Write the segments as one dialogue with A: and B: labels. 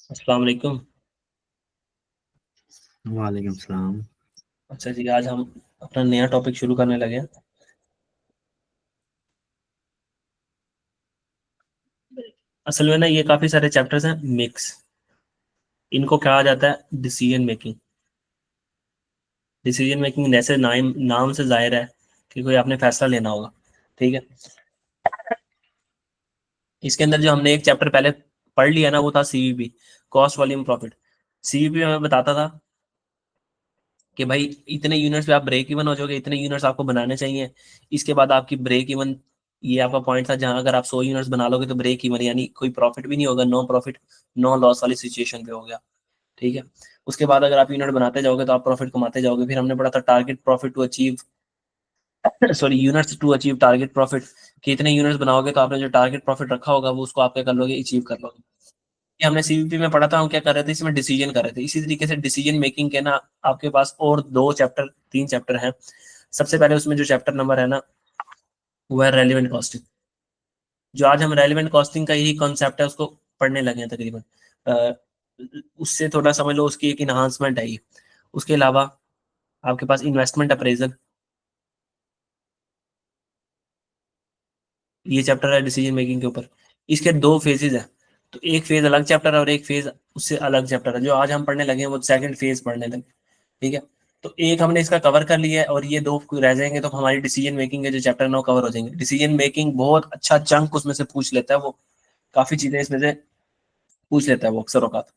A: अस्सलाम वालेकुम।
B: वालेकुम सलाम।
A: अच्छा जी, आज हम अपना नया टॉपिक शुरू करने लगे हैं। असल में ना ये काफी सारे चैप्टर्स हैं मिक्स। इनको कहा जाता है डिसीजन मेकिंग। डिसीजन मेकिंग जैसे नाम नाम से जाहिर है कि कोई आपने फैसला लेना होगा। ठीक है। इसके अंदर जो हमने एक चैप्टर पहले पढ़ लिया ना वो था CVP, cost volume profit. CVP में बताता था कि भाई इतने यूनिट्स पे आप ब्रेक इवन हो जाओगे, इतने यूनिट्स आपको बनाने चाहिए। इसके बाद आपकी ब्रेक इवन, ये आपका पॉइंट था जहां अगर आप 100 यूनिट्स बना लोगे तो ब्रेक इवन यानी कोई प्रॉफिट भी नहीं होगा, नो प्रॉफिट नो लॉस वाली सिचुएशन पे हो गया। ठीक है। उसके बाद अगर आप यूनिट बनाते जाओगे तो आप प्रॉफिट कमाते जाओगे। फिर हमने पढ़ा था target profit to achieve, sorry units to achieve target profit. कि इतने यूनिट्स बनाओगे तो आपने जो टारगेट प्रॉफिट रखा होगा वो उसको आप क्या कर लोगे, अचीव कर लोगे। ये हमने सीवीपी में पढ़ा था। हम क्या कर रहे थे, इसमें डिसीजन कर रहे थे। इसी तरीके से डिसीजन मेकिंग के ना आपके पास और दो चैप्टर, तीन चैप्टर हैं। सबसे पहले उसमें जो चैप्टर नंबर है ना वो है रेलिवेंट कॉस्टिंग। जो आज हम रेलिवेंट कॉस्टिंग का यही कॉन्सेप्ट है उसको पढ़ने लगे हैं तकरीबन। अ, उससे थोड़ा समझ लो उसकी एक इन्हांसमेंट है ये। उसके अलावा आपके पास इन्वेस्टमेंट अप्रेजल, ये चैप्टर है डिसीजन मेकिंग के ऊपर। इसके दो फेजेज हैं। तो एक फेज अलग चैप्टर है और एक फेज उससे अलग चैप्टर है। जो आज हम पढ़ने लगे हैं वो सेकंड फेज पढ़ने लगे। ठीक है। तो एक हमने इसका कवर कर लिया है और ये दो रह जाएंगे तो हमारी डिसीजन मेकिंग के जो चैप्टर ना वो कवर हो जाएंगे। डिसीजन मेकिंग बहुत अच्छा चंक उसमें से पूछ लेता है वो, काफी चीजें इसमें से पूछ लेता है वो अक्सर औकात।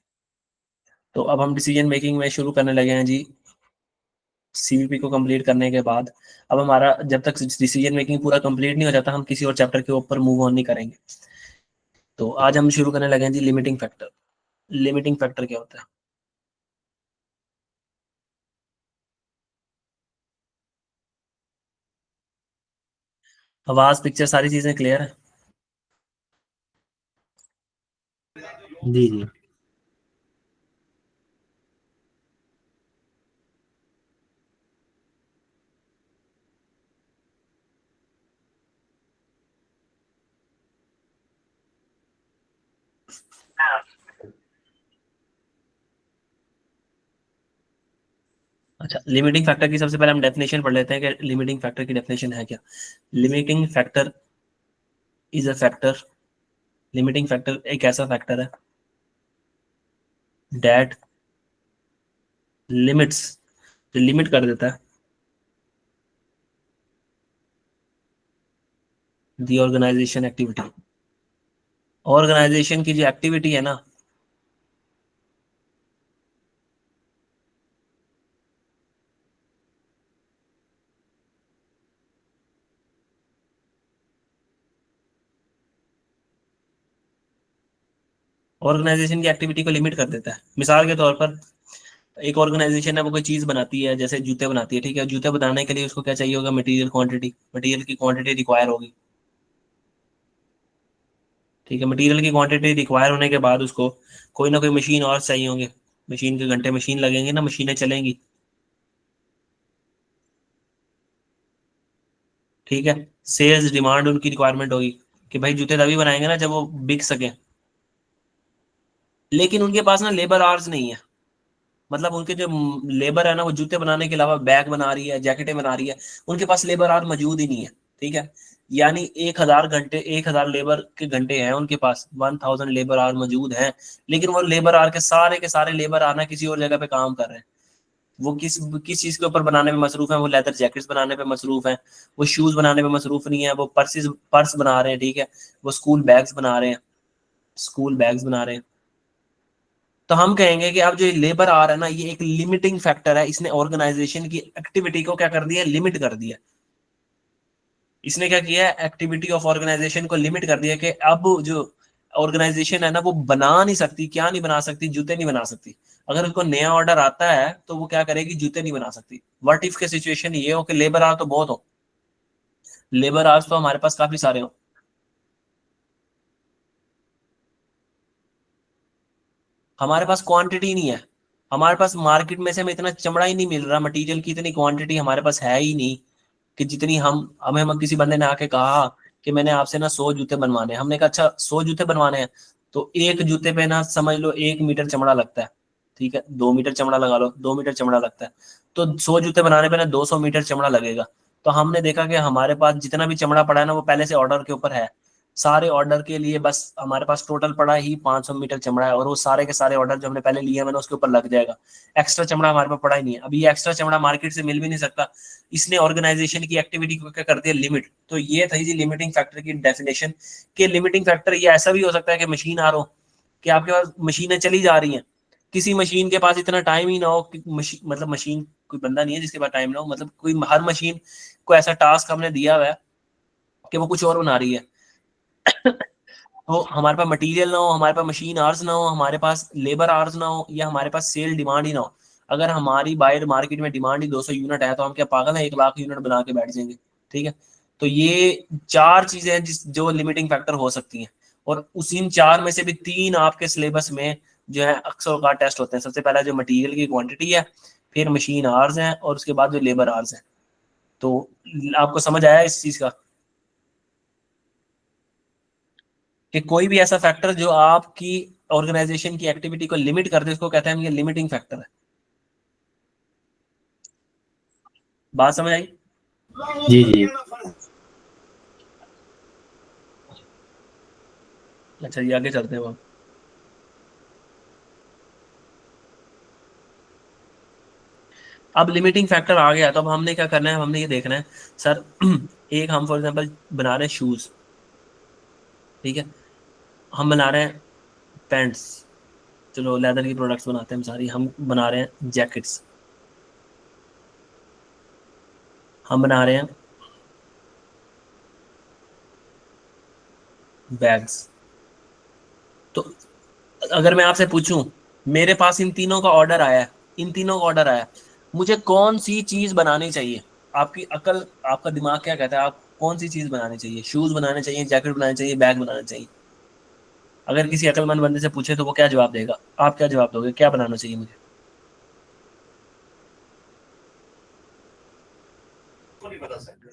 A: तो अब हम डिसीजन मेकिंग में शुरू करने लगे हैं जी। सीवीपी को कंप्लीट करने के बाद अब हमारा जब तक डिसीजन मेकिंग पूरा कंप्लीट नहीं हो जाता हम किसी और चैप्टर के ऊपर मूव ऑन नहीं करेंगे। तो आज हम शुरू करने लगे हैं जी लिमिटिंग फैक्टर। लिमिटिंग फैक्टर क्या होता है? आवाज, पिक्चर, सारी चीजें क्लियर है?
B: जी जी।
A: अच्छा, लिमिटिंग फैक्टर की सबसे पहले हम डेफिनेशन पढ़ लेते हैं कि लिमिटिंग फैक्टर की डेफिनेशन है क्या। Limiting factor is a factor, limiting factor एक ऐसा फैक्टर है दैट लिमिट्स, जो लिमिट कर देता है दी ऑर्गेनाइजेशन एक्टिविटी। ऑर्गेनाइजेशन की जो एक्टिविटी है ना, ऑर्गेनाइजेशन की एक्टिविटी को लिमिट कर देता है। मिसाल के तौर पर एक ऑर्गेनाइजेशन है वो कोई चीज बनाती है, जैसे जूते बनाती है। ठीक है। जूते बनाने के लिए उसको क्या चाहिए होगा, मटेरियल क्वांटिटी, मटेरियल की क्वांटिटी रिक्वायर होगी। ठीक है। मटेरियल की क्वांटिटी रिक्वायर होने के बाद उसको कोई ना कोई मशीन और चाहिए होंगे। मशीन के घंटे मशीन लगेंगे ना, मशीनें चलेंगी। ठीक है। सेल्स डिमांड उनकी रिक्वायरमेंट होगी कि भाई जूते तभी बनाएंगे ना जब वो बिक सके। लेकिन उनके पास ना लेबर आवर्स नहीं है। मतलब उनके जो लेबर है ना वो जूते बनाने के अलावा बैग बना रही है, जैकेटें बना रही है। उनके पास लेबर आवर मौजूद ही नहीं है। ठीक है। यानी 1,000 घंटे, 1,000 लेबर के घंटे हैं उनके पास, 1,000 लेबर आवर मौजूद हैं। लेकिन वो लेबर आवर के सारे लेबर आना किसी और जगह पे काम कर रहे हैं। वो किस चीज के ऊपर बनाने में मसरूफ है, वो लेदर जैकेट्स बनाने पे मसरूफ है। वो शूज बनाने में मसरूफ नहीं है, वो पर्स बना रहे हैं। ठीक है। वो स्कूल बैग्स बना रहे हैं, स्कूल बैग्स बना रहे हैं। तो हम कहेंगे कि अब जो लेबर आ रहा है ना ये एक लिमिटिंग फैक्टर है। इसने ऑर्गेनाइजेशन की एक्टिविटी को क्या कर दिया, लिमिट कर दिया। इसने क्या किया है, एक्टिविटी ऑफ ऑर्गेनाइजेशन को लिमिट कर दिया कि अब जो ऑर्गेनाइजेशन है ना वो बना नहीं सकती, क्या नहीं बना सकती, जूते नहीं बना सकती। अगर उसको नया ऑर्डर आता है तो वो क्या करेगी, जूते नहीं बना सकती। व्हाट इफ के सिचुएशन ये हो कि लेबर आ तो बहुत हो, लेबर आज तो हमारे पास काफी सारे हो। हमारे पास क्वांटिटी नहीं है। हमारे पास मार्केट में से हमें इतना चमड़ा ही नहीं मिल रहा, मटेरियल की इतनी क्वांटिटी हमारे पास है ही नहीं कि जितनी हम हमें हम किसी बंदे ने आके कहा कि मैंने आपसे ना 100 जूते बनवाने हैं। हमने कहा अच्छा 100 जूते बनवाने हैं, तो एक जूते पे ना समझ लो 1 मीटर चमड़ा लगता है, ठीक है, 2 मीटर चमड़ा लगा लो, 2 मीटर चमड़ा लगता है, तो 100 जूते बनाने पे ना 200 मीटर चमड़ा लगेगा। तो हमने देखा कि हमारे पास जितना भी चमड़ा पड़ा है ना वो पहले से ऑर्डर के ऊपर है, सारे ऑर्डर के लिए बस हमारे पास टोटल पड़ा ही 500 मीटर चमड़ा है, और वो सारे के सारे ऑर्डर जो हमने पहले लिए हैं मैंने उसके ऊपर लग जाएगा। एक्स्ट्रा चमड़ा हमारे पास पड़ा ही नहीं है। अभी ये एक्स्ट्रा चमड़ा मार्केट से मिल भी नहीं सकता, इसने ऑर्गेनाइजेशन की एक्टिविटी को क्या कर दिया, लिमिट। तो ये था जी लिमिटिंग फैक्टर की डेफिनेशन। कि लिमिटिंग फैक्टर ये ऐसा भी हो सकता है कि मशीन आ रहा हो, कि आपके पास मशीनें चली जा रही हैं, किसी मशीन के पास इतना टाइम ही ना हो कि मतलब मशीन, कोई बंदा नहीं है जिसके पास टाइम ना हो, मतलब कोई हर मशीन को ऐसा टास्क हमने दिया हुआ है कि वो कुछ और बना रही है। तो हमारे पास मटेरियल ना हो, हमारे पास मशीन आवर्स ना हो, हमारे पास लेबर आवर्स ना हो, या हमारे पास सेल डिमांड ही ना हो। अगर हमारी बाहर मार्केट में डिमांड ही 200 यूनिट है तो हम क्या पागल है 1 लाख यूनिट बना के बैठ जाएंगे, ठीक है। तो ये 4 चीजें हैं जो लिमिटिंग फैक्टर हो सकती हैं, और उस इन 4 में से भी 3 आपके सिलेबस में जो है अक्सर का टेस्ट होते हैं। सबसे पहला जो मटेरियल की क्वांटिटी है, फिर मशीन आवर्स है, और उसके बाद जो लेबर आवर्स है। तो आपको समझ आया इस चीज का कि कोई भी ऐसा फैक्टर जो आपकी ऑर्गेनाइजेशन की एक्टिविटी को लिमिट कर दे उसको कहते हैं हम ये लिमिटिंग फैक्टर है। बात समझ आई?
B: जी जी।
A: अच्छा ये आगे चलते हैं अब। अब लिमिटिंग फैक्टर आ गया तो अब हमने क्या करना है, हमने ये देखना है सर एक हम फॉर एग्जांपल बना रहे हैं शूज, ठीक है, हम बना रहे हैं पैंट्स, चलो लेदर की प्रोडक्ट्स बनाते हैं हम सारी, हम बना रहे हैं जैकेट्स, हम बना रहे हैं बैग्स। तो अगर मैं आपसे पूछूं, मेरे पास इन तीनों का ऑर्डर आया है, इन तीनों का ऑर्डर आया, मुझे कौन सी चीज बनानी चाहिए? आपकी अकल, आपका दिमाग क्या कहता है, आप कौन सी चीज बनानी चाहिए? शूज बनाने चाहिए, जैकेट बनाने चाहिए, बैग बनाना चाहिए? अगर किसी अकलमंद बंदे से पूछे तो वो क्या जवाब देगा? आप क्या जवाब दोगे, क्या बनाना चाहिए मुझे?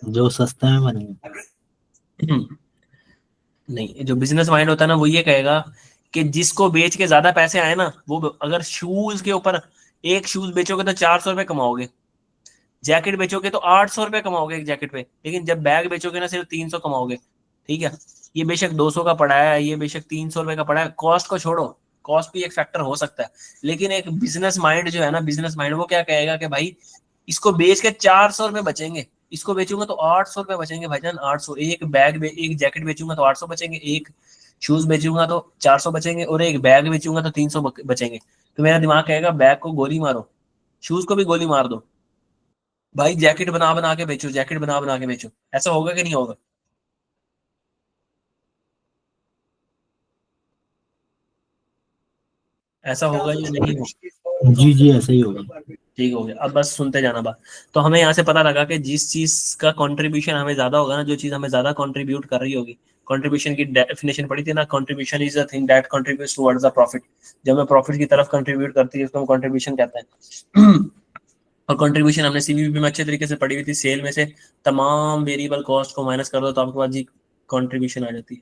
B: जो सस्ता में बने।
A: नहीं, जो बिजनेस माइंड होता है ना वो ये कहेगा कि जिसको बेच के ज्यादा पैसे आए ना वो, अगर शूज के ऊपर एक शूज बेचोगे तो 400 रुपये कमाओगे, जैकेट बेचोगे तो 800 रुपये कमाओगे एक जैकेट पे, लेकिन जब बैग बेचोगे ना सिर्फ 300 कमाओगे, ठीक है। ये बेशक 200 का पड़ा है, ये बेशक 300 रुपये का पड़ा है, कॉस्ट को छोड़ो, कॉस्ट भी एक फैक्टर हो सकता है, लेकिन एक बिजनेस माइंड जो है ना, बिजनेस माइंड वो क्या कहेगा कि भाई इसको बेच के 400 रुपये बचेंगे, इसको बेचूंगा तो 800 रुपये बचेंगे भाईजान, 800। एक एक जैकेट बेचूंगा तो 800 बचेंगे, एक शूज बेचूंगा तो 400 बचेंगे, और एक बैग बेचूंगा तो 300 बचेंगे। तो मेरा दिमाग कहेगा बैग को गोली मारो, शूज को भी गोली मार दो, भाई जैकेट बना बना के बेचो, जैकेट बना बना के बेचो। ऐसा होगा कि नहीं होगा? ऐसा होगा या नहीं होगा?
B: जी जी, ऐसा ही होगा।
A: ठीक हो गया, अब बस सुनते जाना बात। तो हमें यहाँ से पता लगा कि जिस चीज का कंट्रीब्यूशन हमें ज्यादा होगा ना, जो चीज हमें ज्यादा कंट्रीब्यूट कर रही होगी, कंट्रीब्यूशन की डेफिनेशन पड़ी थी ना, contribution is a thing that contributes towards the profit. जब हमें प्रॉफिट की तरफ कंट्रीब्यूट करती है उसको हम कंट्रीब्यूशन कहते हैं। और कंट्रीब्यूशन हमने सीवीपी में अच्छे तरीके से पढ़ी हुई थी, सेल में से तमाम वेरिएबल कॉस्ट को माइनस कर दो तो आपके पास जी कंट्रीब्यूशन आ जाती है,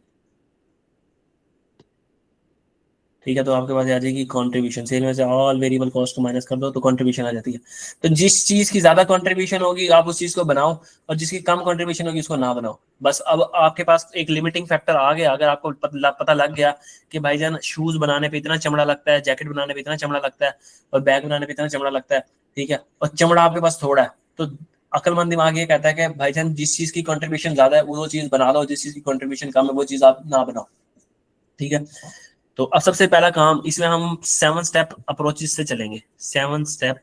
A: ठीक है। तो आपके पास आ जाएगी कंट्रीब्यूशन, सेल में से ऑल वेरिएबल कॉस्ट को माइनस कर दो तो कंट्रीब्यूशन आ जाती है। तो जिस चीज की ज्यादा कंट्रीब्यूशन होगी आप उस चीज को बनाओ, और जिसकी कम कंट्रीब्यूशन होगी उसको ना बनाओ। बस अब आपके पास एक लिमिटिंग फैक्टर आ गया। अगर आपको पता लग गया कि भाईजान शूज बनाने पे इतना चमड़ा लगता है, जैकेट बनाने पे इतना चमड़ा लगता है, और बैग बनाने पे इतना चमड़ा लगता है, ठीक है, और चमड़ा आपके पास थोड़ा है, तो अकलमंद दिमाग ये कहता है कि भाईजान जिस चीज की कंट्रीब्यूशन ज्यादा है वो चीज बना लो, जिस चीज की कंट्रीब्यूशन कम है वो चीज आप ना बनाओ, ठीक है। तो अब सबसे पहला काम, इसमें हम 7 स्टेप अप्रोच से चलेंगे। 7 स्टेप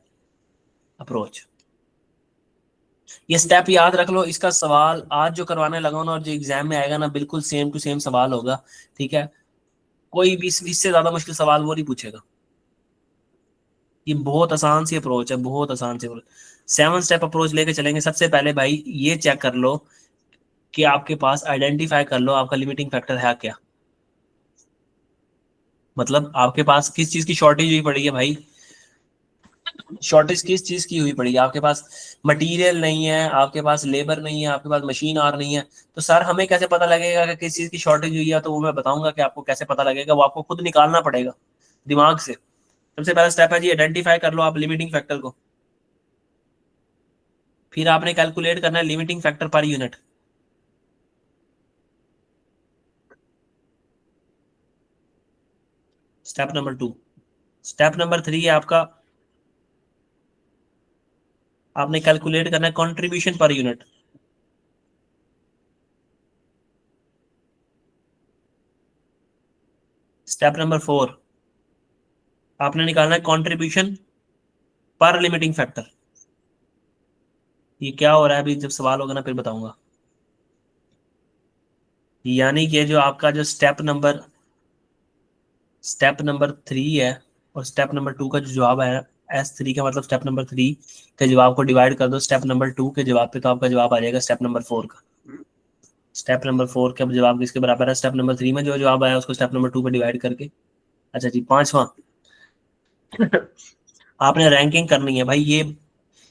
A: अप्रोच, ये स्टेप याद रख लो। इसका सवाल आज जो करवाने लगा ना और जो एग्जाम में आएगा ना बिल्कुल सेम टू सेम सवाल होगा, ठीक है। कोई भी इससे ज्यादा मुश्किल सवाल वो नहीं पूछेगा। ये बहुत आसान सी अप्रोच है, बहुत आसान सी अप्रोच। 7 स्टेप अप्रोच लेके चलेंगे। सबसे पहले भाई ये चेक कर लो कि आपके पास, आइडेंटिफाई कर लो आपका लिमिटिंग फैक्टर है क्या। मतलब आपके पास किस चीज की शॉर्टेज हुई पड़ी है भाई? शॉर्टेज किस चीज की हुई पड़ी है? आपके पास मटेरियल नहीं है, आपके पास लेबर नहीं है, आपके पास मशीन आर नहीं है। तो सर हमें कैसे पता लगेगा कि किस चीज की शॉर्टेज हुई है? तो वो मैं बताऊंगा कि आपको कैसे पता लगेगा, वो आपको खुद निकालना पड़ेगा दिमाग से। सबसे पहला स्टेप है जी, आइडेंटिफाई कर लो आप लिमिटिंग फैक्टर को। फिर आपने कैलकुलेट करना है limiting factor per unit. Step number 2। Step number 3 है आपका, आपने कैलकुलेट करना है contribution per unit. Step number 4, आपने निकालना है कंट्रीब्यूशन पर लिमिटिंग फैक्टर। ये क्या हो रहा है अभी, जब सवाल होगा ना फिर बताऊंगा। यानी कि जो आपका जो स्टेप नंबर 3 है, और स्टेप नंबर 2 का जो जवाब है, S3 का मतलब स्टेप नंबर 3 के जवाब को डिवाइड कर दो स्टेप नंबर 2 के जवाब पे, तो आपका जवाब आ जाएगा स्टेप नंबर 4 का। स्टेप नंबर 4 का जवाब किसके बराबर है? स्टेप नंबर 3 में जो जवाब आया उसको स्टेप नंबर 2 पे डिवाइड करके। अच्छा जी, पांचवा, आपने रैंकिंग करनी है भाई।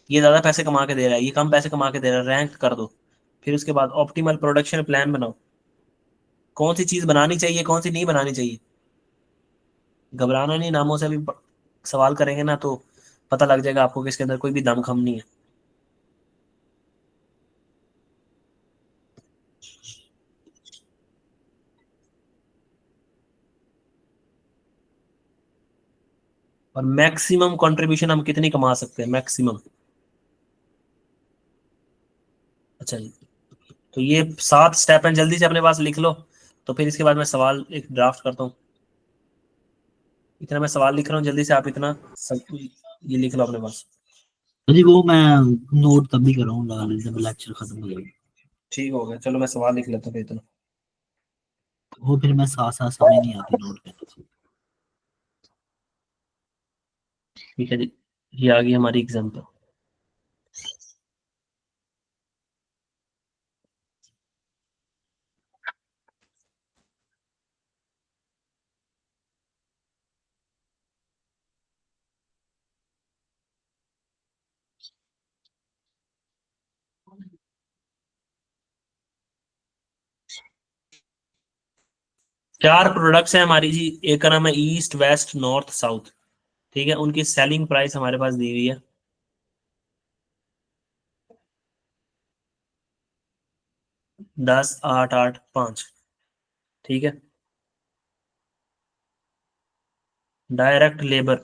A: ये ज्यादा पैसे कमा के दे रहा है, ये कम पैसे कमा के दे रहा है, रैंक कर दो। फिर उसके बाद ऑप्टिमल प्रोडक्शन प्लान बनाओ, कौन सी चीज बनानी चाहिए कौन सी नहीं बनानी चाहिए। घबराना नहीं, नामों से भी सवाल करेंगे ना तो पता लग जाएगा आपको कि इसके अंदर कोई भी दमखम नहीं है। और मैक्सिमम कंट्रीब्यूशन हम कितनी कमा सकते हैं मैक्सिमम? अच्छा जी, तो ये 7 स्टेप हैं, जल्दी से अपने पास लिख लो। तो फिर इसके बाद मैं सवाल एक ड्राफ्ट करता हूँ। इतना मैं सवाल लिख रहा हूँ, जल्दी से आप इतना सब ये लिख लो अपने पास।
B: तो जी वो मैं नोट तभी कर रहा हूँ जब लेक्चर खत्म हो जाएगा।
A: ठीक हो गया, चलो मैं सवाल लिख लेता हूँ फिर इतना।
B: वो फिर मैं साथ साथ समय नहीं आती नोट करने से।
A: ठीक है जी, ये आ गई हमारी एग्जाम्पल। 4 प्रोडक्ट्स हैं हमारी जी। एक का नाम है ईस्ट वेस्ट नॉर्थ साउथ। ठीक है, उनकी सेलिंग प्राइस हमारे पास दी हुई है 10, 8, 8, 5। ठीक है, डायरेक्ट लेबर,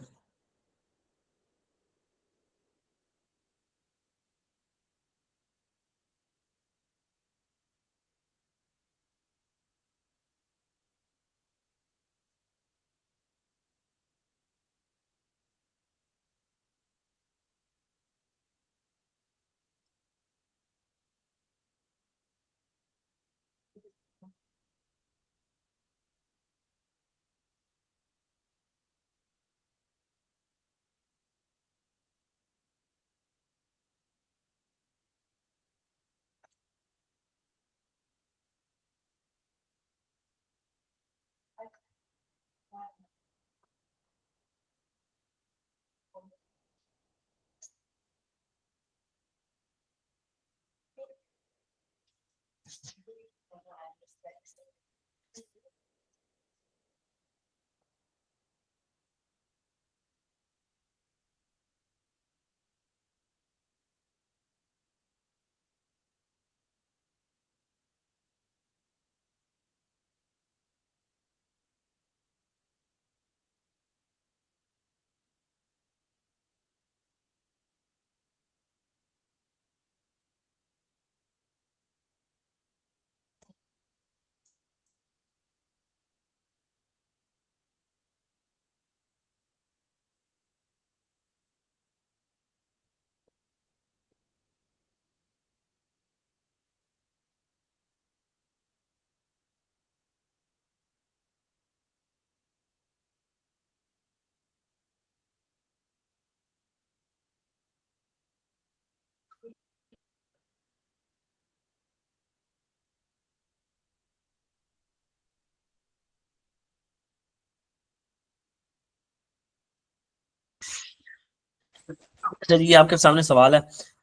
A: अच्छा जी, ये आपके सामने सवाल है,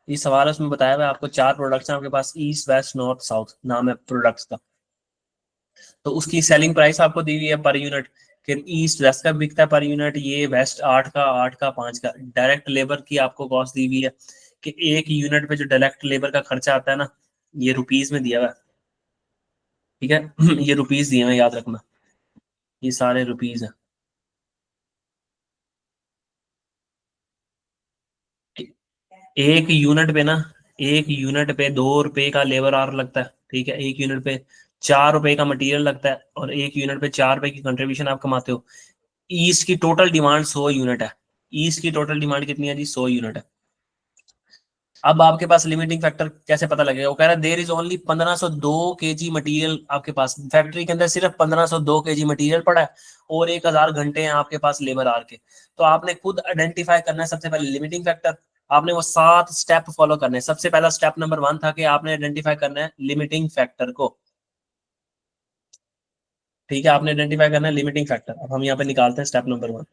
A: ये सवाल है, उसमें बताया हुआ है आपको 4 प्रोडक्ट्स हैं आपके पास, ईस्ट वेस्ट नॉर्थ साउथ नाम है प्रोडक्ट्स का। तो उसकी सेलिंग प्राइस आपको दी हुई है पर यूनिट, फिर ईस्ट 10 का बिकता है पर यूनिट, ये वेस्ट 8 का, 8 का, 5 का। डायरेक्ट लेबर की आपको कॉस्ट दी हुई है कि एक यूनिट पे जो डायरेक्ट लेबर का खर्चा आता है ना, ये रुपीज में दिया हुआ है, ठीक है। ये रुपीज दिए हुए, याद रखना, ये सारे रुपीज हैं। एक यूनिट पे ना, एक यूनिट पे 2 रुपए का लेबर आवर लगता है, ठीक है। एक यूनिट पे 4 रुपए का मटेरियल लगता है, और एक यूनिट पे 4 रुपए की कंट्रीब्यूशन आप कमाते हो। ईस्ट की टोटल डिमांड 100 यूनिट है। ईस्ट की टोटल डिमांड कितनी है जी? 100 यूनिट है। अब आपके पास लिमिटिंग फैक्टर कैसे पता लगेगा? वो कह रहा है there is only 1502 kg material आपके पास, फैक्ट्री के अंदर सिर्फ 1502 kg मटेरियल पड़ा है, और 1000 घंटे हैं आपके पास लेबर आर के। तो आपने खुद आइडेंटिफाई करना है सबसे पहले लिमिटिंग फैक्टर। आपने वो 7 स्टेप फॉलो करने हैं। सबसे पहला स्टेप नंबर 1 था कि आपने आइडेंटिफाई करना है लिमिटिंग फैक्टर को, ठीक है। आपने आइडेंटिफाई करना है लिमिटिंग फैक्टर। अब हम यहाँ पे निकालते हैं स्टेप नंबर 1।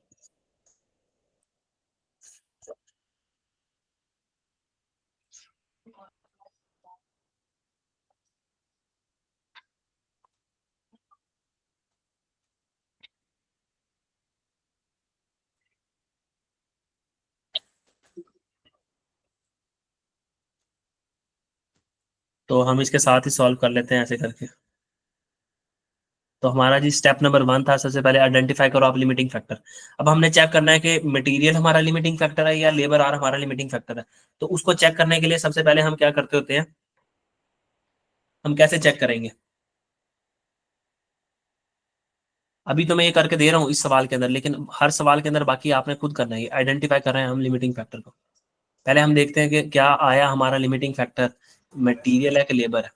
A: तो हम इसके साथ ही सॉल्व कर लेते हैं ऐसे करके। तो हमारा जी स्टेप नंबर 1 था, सबसे पहले आइडेंटिफाई करो आप लिमिटिंग फैक्टर। अब हमने चेक करना है कि मटेरियल हमारा लिमिटिंग फैक्टर है या लेबर आर हमारा लिमिटिंग फैक्टर है। तो उसको चेक करने के लिए सबसे पहले हम क्या करते होते हैं, हम कैसे चेक करेंगे? अभी तो मैं ये करके दे रहा हूँ इस सवाल के अंदर, लेकिन हर सवाल के अंदर बाकी आपने खुद करना है। आइडेंटिफाई कर रहे हैं हम लिमिटिंग फैक्टर को। पहले हम देखते हैं कि क्या आया हमारा लिमिटिंग फैक्टर, मटीरियल है कि लेबर है।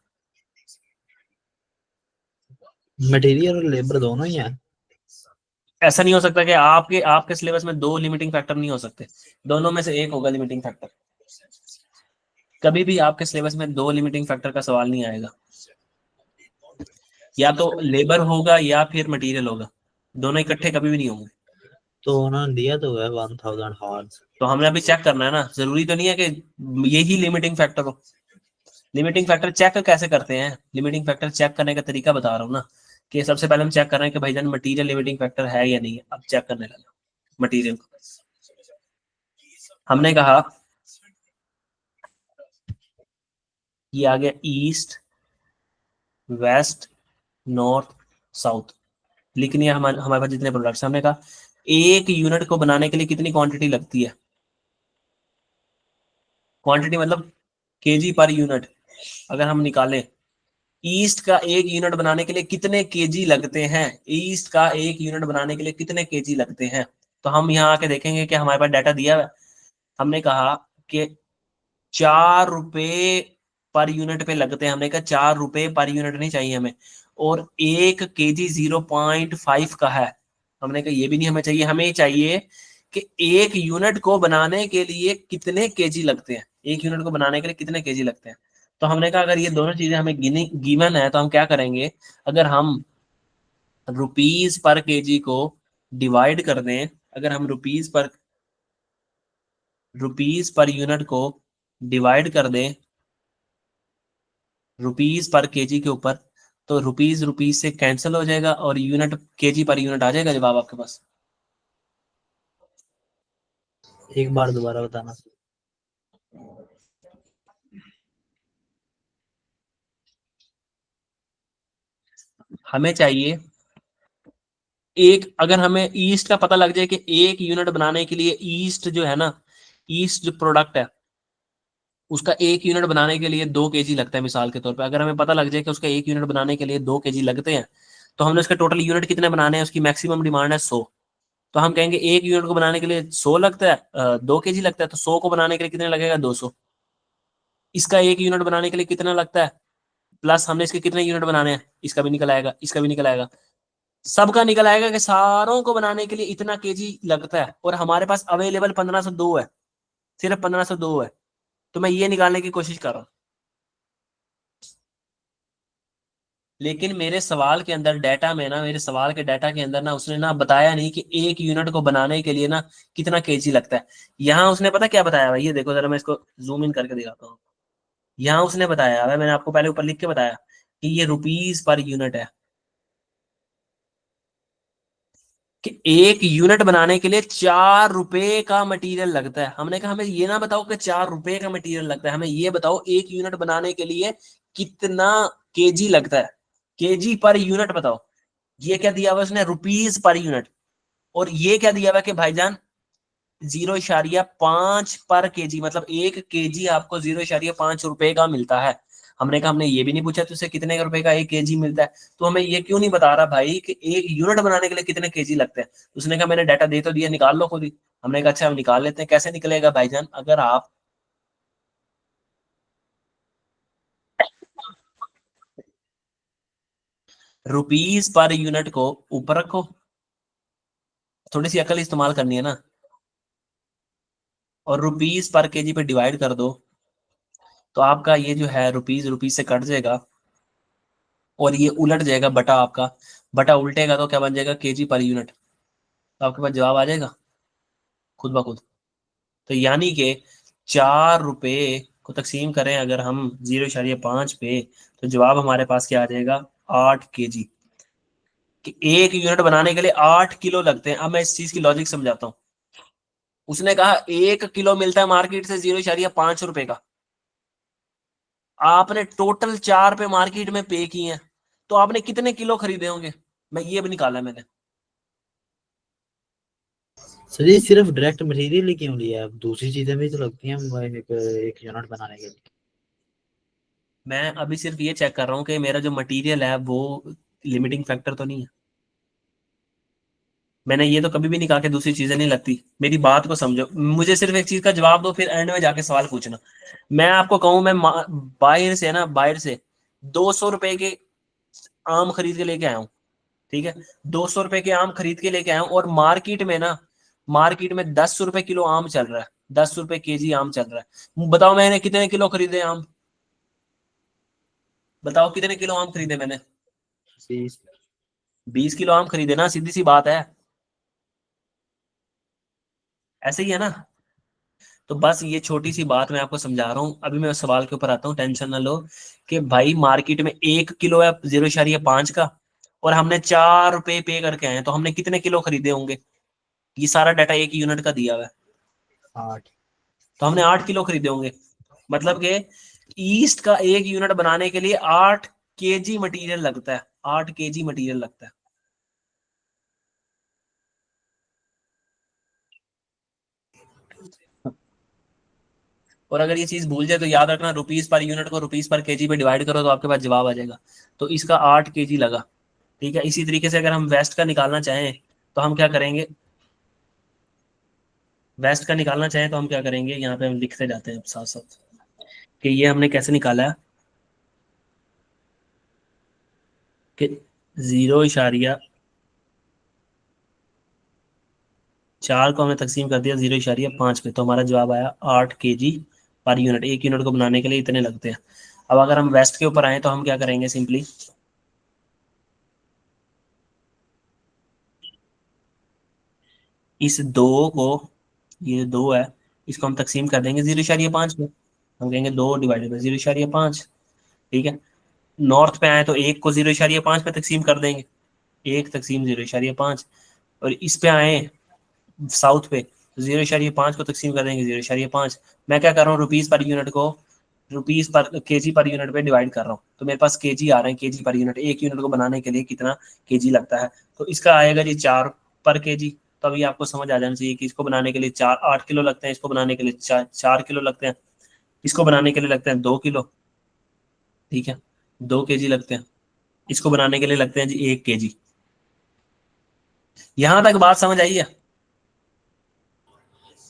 B: मटेरियल और लेबर दोनों ही है।
A: ऐसा नहीं हो सकता कि आपके आपके सिलेबस में 2 लिमिटिंग फैक्टर नहीं हो सकते, दोनों में से एक होगा लिमिटिंग फैक्टर। कभी भी आपके सिलेबस में 2 लिमिटिंग फैक्टर का सवाल नहीं आएगा, या तो लेबर होगा या फिर मटेरियल होगा, दोनों इकट्ठे कभी भी नहीं होंगे।
B: तो उन्होंने दिया तो है 1000 हार्स।
A: तो हमने अभी चेक करना है ना, जरूरी तो नहीं है कि यही लिमिटिंग फैक्टर हो। लिमिटिंग फैक्टर चेक कैसे करते हैं? लिमिटिंग फैक्टर चेक करने का तरीका बता रहा हूँ ना, कि सबसे पहले हम चेक कर रहे हैं कि भाईजान मटेरियल लिमिटिंग फैक्टर है या नहीं है। अब चेक करने लगा मटेरियल को। हमने कहा ये आ गया ईस्ट वेस्ट नॉर्थ साउथ, लिखनी है हमारे हमारे पास जितने प्रोडक्ट्स। हमने कहा एक यूनिट को बनाने के लिए कितनी क्वांटिटी लगती है? क्वांटिटी मतलब केजी पर यूनिट। अगर हम निकालें ईस्ट का एक यूनिट बनाने के लिए कितने केजी लगते हैं, ईस्ट का एक यूनिट बनाने के लिए कितने केजी लगते हैं, तो हम यहाँ आके देखेंगे कि हमारे पास डाटा दिया हुआ है। हमने कहा कि 4 रुपए पर यूनिट पे लगते हैं। हमने कहा 4 रुपए पर यूनिट नहीं चाहिए हमें, और 1 केजी 0.5 का है। हमने कहा ये भी नहीं हमें चाहिए, हमें चाहिए कि एक यूनिट को बनाने के लिए कितने केजी लगते हैं, एक यूनिट को बनाने के लिए कितने केजी लगते हैं। तो हमने कहा अगर ये दोनों चीजें हमें गिवन है तो हम क्या करेंगे, अगर हम रुपीज पर केजी को डिवाइड कर दें, अगर हम रुपीज पर यूनिट को डिवाइड कर दें रुपीज पर केजी के ऊपर, तो रुपीज रुपीज से कैंसिल हो जाएगा और यूनिट केजी पर यूनिट आ जाएगा जवाब आपके पास।
B: एक बार दोबारा बताना।
A: हमें चाहिए एक, अगर हमें ईस्ट का पता लग जाए कि एक यूनिट बनाने के लिए ईस्ट जो है ना, ईस्ट जो प्रोडक्ट है उसका एक यूनिट बनाने के लिए 2 केजी लगता है मिसाल के तौर पे, अगर हमें पता लग जाए कि उसका एक यूनिट बनाने के लिए 2 केजी लगते हैं, तो हमने उसके टोटल यूनिट कितने बनाने हैं, उसकी मैक्सिमम डिमांड है 100। तो हम कहेंगे एक यूनिट को बनाने के लिए 100 लगता है, 2 केजी लगता है, तो 100 को बनाने के लिए कितने लगेगा? 200। इसका एक यूनिट बनाने के लिए कितना लगता है, प्लस हमने इसके कितने यूनिट बनाने हैं, इसका भी निकल आएगा, इसका भी निकल आएगा, सबका निकल आएगा कि सारों को बनाने के लिए इतना केजी लगता है, और हमारे पास अवेलेबल 1502 है, सिर्फ 1502 है। तो मैं ये निकालने की कोशिश कर रहा हूँ। लेकिन मेरे सवाल के अंदर डाटा में ना, मेरे सवाल के डाटा के अंदर ना उसने ना बताया नहीं कि एक यूनिट को बनाने के लिए ना कितना केजी लगता है। यहाँ उसने पता क्या बताया भाई, ये देखो जरा, मैं इसको जूम इन करके दिखाता हूँ। यहाँ उसने बताया है, मैंने आपको पहले ऊपर लिख के बताया कि ये रुपीज पर यूनिट है, कि एक यूनिट बनाने के लिए 4 रुपए का मटेरियल लगता है। हमने कहा हमें ये ना बताओ कि 4 रुपए का मटेरियल लगता है, हमें ये बताओ एक यूनिट बनाने के लिए कितना केजी लगता है, केजी पर यूनिट बताओ। ये क्या दिया हुआ है उसने, रुपीज पर यूनिट। और ये क्या दिया हुआ है कि भाईजान 0.5 पर केजी, मतलब 1 केजी आपको 0.5 रुपए का मिलता है। हमने कहा हमने ये भी नहीं पूछा तुझसे कितने रुपए का 1 केजी मिलता है, तो हमें ये क्यों नहीं बता रहा भाई कि एक यूनिट बनाने के लिए कितने केजी लगते हैं। उसने कहा मैंने डाटा दे तो दिया, निकाल लो खुद ही। हमने कहा अच्छा हम निकाल लेते हैं। कैसे निकलेगा भाईजान, अगर आप रुपीज पर यूनिट को ऊपर रखो, थोड़ी सी अकल इस्तेमाल करनी है ना, और रुपीज पर केजी पे डिवाइड कर दो, तो आपका ये जो है रुपीज रुपीज से कट जाएगा और ये उलट जाएगा बटा आपका, बटा उल्टेगा तो क्या बन जाएगा, केजी पर यूनिट। तो आपके पास जवाब आ जाएगा खुद ब खुद। तो यानी कि 4 रुपए को तकसीम करें अगर हम 0.5 पे, तो जवाब हमारे पास क्या आ जाएगा, 8 केजी। कि एक यूनिट बनाने के लिए 8 किलो लगते हैं। अब मैं इस चीज की लॉजिक समझाता हूँ। उसने कहा 1 किलो मिलता है मार्केट से 0.5 रुपए का, आपने टोटल 4 पे मार्केट में पे किए हैं, तो आपने कितने किलो खरीदे होंगे, मैं ये भी निकाला है मैंने।
B: सर ये सिर्फ डायरेक्ट मटेरियल ही क्यों लिया है, दूसरी चीजें भी तो लगती हैं एक यूनिट बनाने के लिए।
A: मैं अभी सिर्फ ये चेक कर रहा हूँ कि मेरा जो मटेरियल है वो लिमिटिंग फैक्टर तो नहीं है। मैंने ये तो कभी भी नहीं कहा कि दूसरी चीजें नहीं लगती। मेरी बात को समझो, मुझे सिर्फ एक चीज का जवाब दो, फिर एंड में जाके सवाल पूछना। मैं आपको कहूं मैं बाहर से ना, बाहर से 200 रुपए के आम खरीद के लेके आया हूँ, ठीक है, 200 रुपए के आम खरीद के लेके आया हूँ, और मार्केट में ना, मार्केट में 10 रुपए किलो आम चल रहा है, 10 रुपए केजी आम चल रहा है। बताओ मैंने कितने किलो खरीदे आम, बताओ कितने किलो आम खरीदे मैंने।
B: 20।
A: 20 किलो आम खरीदे ना, सीधी सी बात है। ऐसे ही है ना। तो बस ये छोटी सी बात मैं आपको समझा रहा हूँ। अभी मैं उस सवाल के ऊपर आता हूँ, टेंशन ना लो। कि भाई मार्केट में 1 किलो है 0.5 का, और हमने 4 रुपए पे करके आए हैं, तो हमने कितने किलो खरीदे होंगे। ये सारा डाटा एक यूनिट का दिया हुआ है,
B: 8।
A: तो हमने 8 किलो खरीदे होंगे। मतलब कि ईस्ट का एक यूनिट बनाने के लिए 8 केजी मटेरियल लगता है, 8 केजी मटेरियल लगता है। और अगर ये चीज भूल जाए तो याद रखना, रुपीज पर यूनिट को रुपीज पर केजी पे डिवाइड करो तो आपके पास जवाब आ जाएगा। तो इसका 8 केजी लगा। ठीक है, इसी तरीके से अगर हम वेस्ट का निकालना चाहें तो हम क्या करेंगे, वेस्ट का निकालना चाहें तो हम क्या करेंगे, यहाँ पे हम लिखते जाते हैं साथ साथ कि ये हमने कैसे निकाला है। कि 0.4 को हमने तकसीम कर दिया 0.5 पे, तो हमारा जवाब आया 8 केजी पर यूनिट। एक यूनिट को बनाने के लिए इतने लगते हैं। अब अगर हम वेस्ट के ऊपर आए तो हम क्या करेंगे, सिंपली इस दो को, ये 2 है, इसको हम तकसीम कर देंगे 0.5 पे। हम कहेंगे 2/0.5। ठीक है। नॉर्थ पे आए तो एक को 0.5 पे तकसीम कर देंगे, 1 तकसीम 0.5। और इस पे आए साउथ पे, 0.5 को तकसीम कर देंगे 0.5। मैं क्या कर रहा हूँ, रुपीज पर यूनिट को rupees per KG per unit पे डिवाइड कर रहा हूँ, तो मेरे पास केजी आ रहे हैं, केजी पर यूनिट, एक यूनिट को बनाने के लिए कितना केजी लगता है। तो इसका आएगा जी 4 पर केजी। तो अभी आपको समझ आ जाना चाहिए कि इसको बनाने के लिए 8 किलो लगते हैं, इसको बनाने के लिए 4 किलो लगते हैं, इसको बनाने के लिए लगते हैं 2 किलो। ठीक है, 2 केजी लगते हैं, इसको बनाने के लिए लगते हैं जी 1 केजी। यहां तक बात समझ आई है।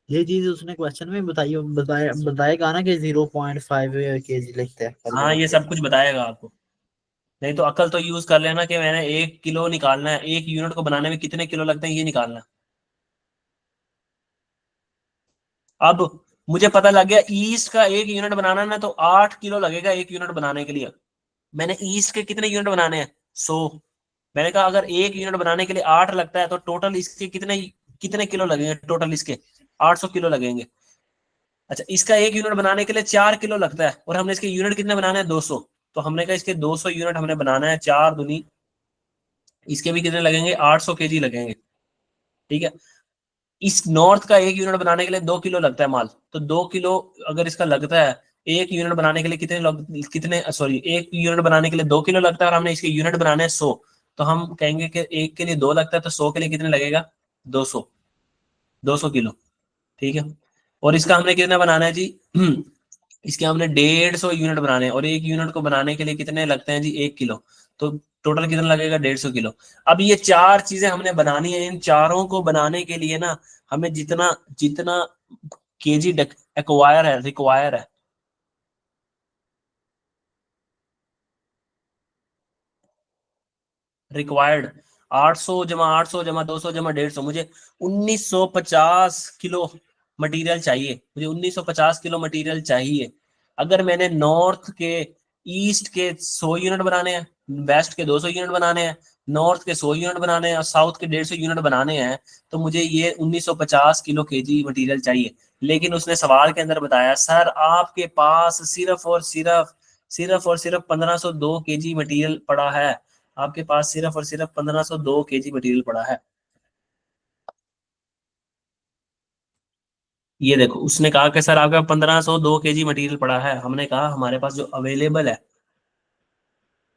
B: ये चीज उसने क्वेश्चन में बताई, बताएगा ना कि 0.5 केजी लिखते हैं पर
A: हाँ,
B: यूनिट
A: ये
B: के
A: सब
B: लिए।
A: कुछ बताएगा आपको। नहीं तो अकल तो यूज कर लेना कि मैंने 1 किलो निकालना है, एक यूनिट को बनाने में कितने किलो लगते हैं ये निकालना है। अब मुझे पता लग गया ईस्ट का एक यूनिट बनाना ना, तो 8 किलो लगेगा एक यूनिट बनाने के लिए। मैंने ईस्ट के कितने यूनिट बनाने हैं? 100। मैंने कहा अगर एक यूनिट बनाने के लिए 8 लगता है तो टोटल इसके कितने कितने किलो लगेंगे? टोटल इसके 800 किलो लगेंगे। अच्छा, इसका एक यूनिट बनाने के लिए 4 किलो लगता है और हमने इसके यूनिट कितने बनाने हैं? 200। तो हमने कहा इसके 200 यूनिट हमने बनाना है, 4 दूनी इसके भी कितने लगेंगे? 800 केजी लगेंगे। ठीक है। इस नॉर्थ का एक यूनिट बनाने के लिए 2 किलो लगता है माल, तो 2 किलो अगर इसका लगता है, एक यूनिट बनाने के लिए कितने सॉरी, एक यूनिट बनाने के लिए 2 किलो लगता है और हमने इसके यूनिट बनाने हैं 100। तो हम कहेंगे कि एक के लिए 2 लगता है तो 100 के लिए कितने लगेगा? 200। 200 किलो। ठीक है। और इसका हमने कितना बनाना है जी? इसके हमने 150 यूनिट बनाने हैं और एक यूनिट को बनाने के लिए कितने लगते हैं जी? 1 किलो। तो टोटल कितना लगेगा? 150 किलो। अब ये 4 चीजें हमने बनानी है, इन चारों को बनाने के लिए ना हमें जितना जितना केजी रिक्वायर है रिक्वायर्ड 800 जमा 800 जमा 200 जमा 150, मुझे 1950 किलो मटेरियल चाहिए। मुझे 1950 किलो मटेरियल चाहिए। अगर मैंने नॉर्थ के ईस्ट के 100 यूनिट बनाने हैं, वेस्ट के 200 यूनिट बनाने हैं, नॉर्थ के 100 यूनिट बनाने हैं और साउथ के 150 यूनिट बनाने हैं, तो मुझे ये 1950 किलो केजी मटेरियल चाहिए। लेकिन उसने सवाल के अंदर बताया सर आपके पास सिर्फ और सिर्फ 1502 केजी मटेरियल पड़ा है। आपके पास सिर्फ और सिर्फ 1502 केजी मटेरियल पड़ा है। ये देखो, उसने कहा कि सर आपका 1502 केजी मटेरियल पड़ा है। हमने कहा हमारे पास जो अवेलेबल है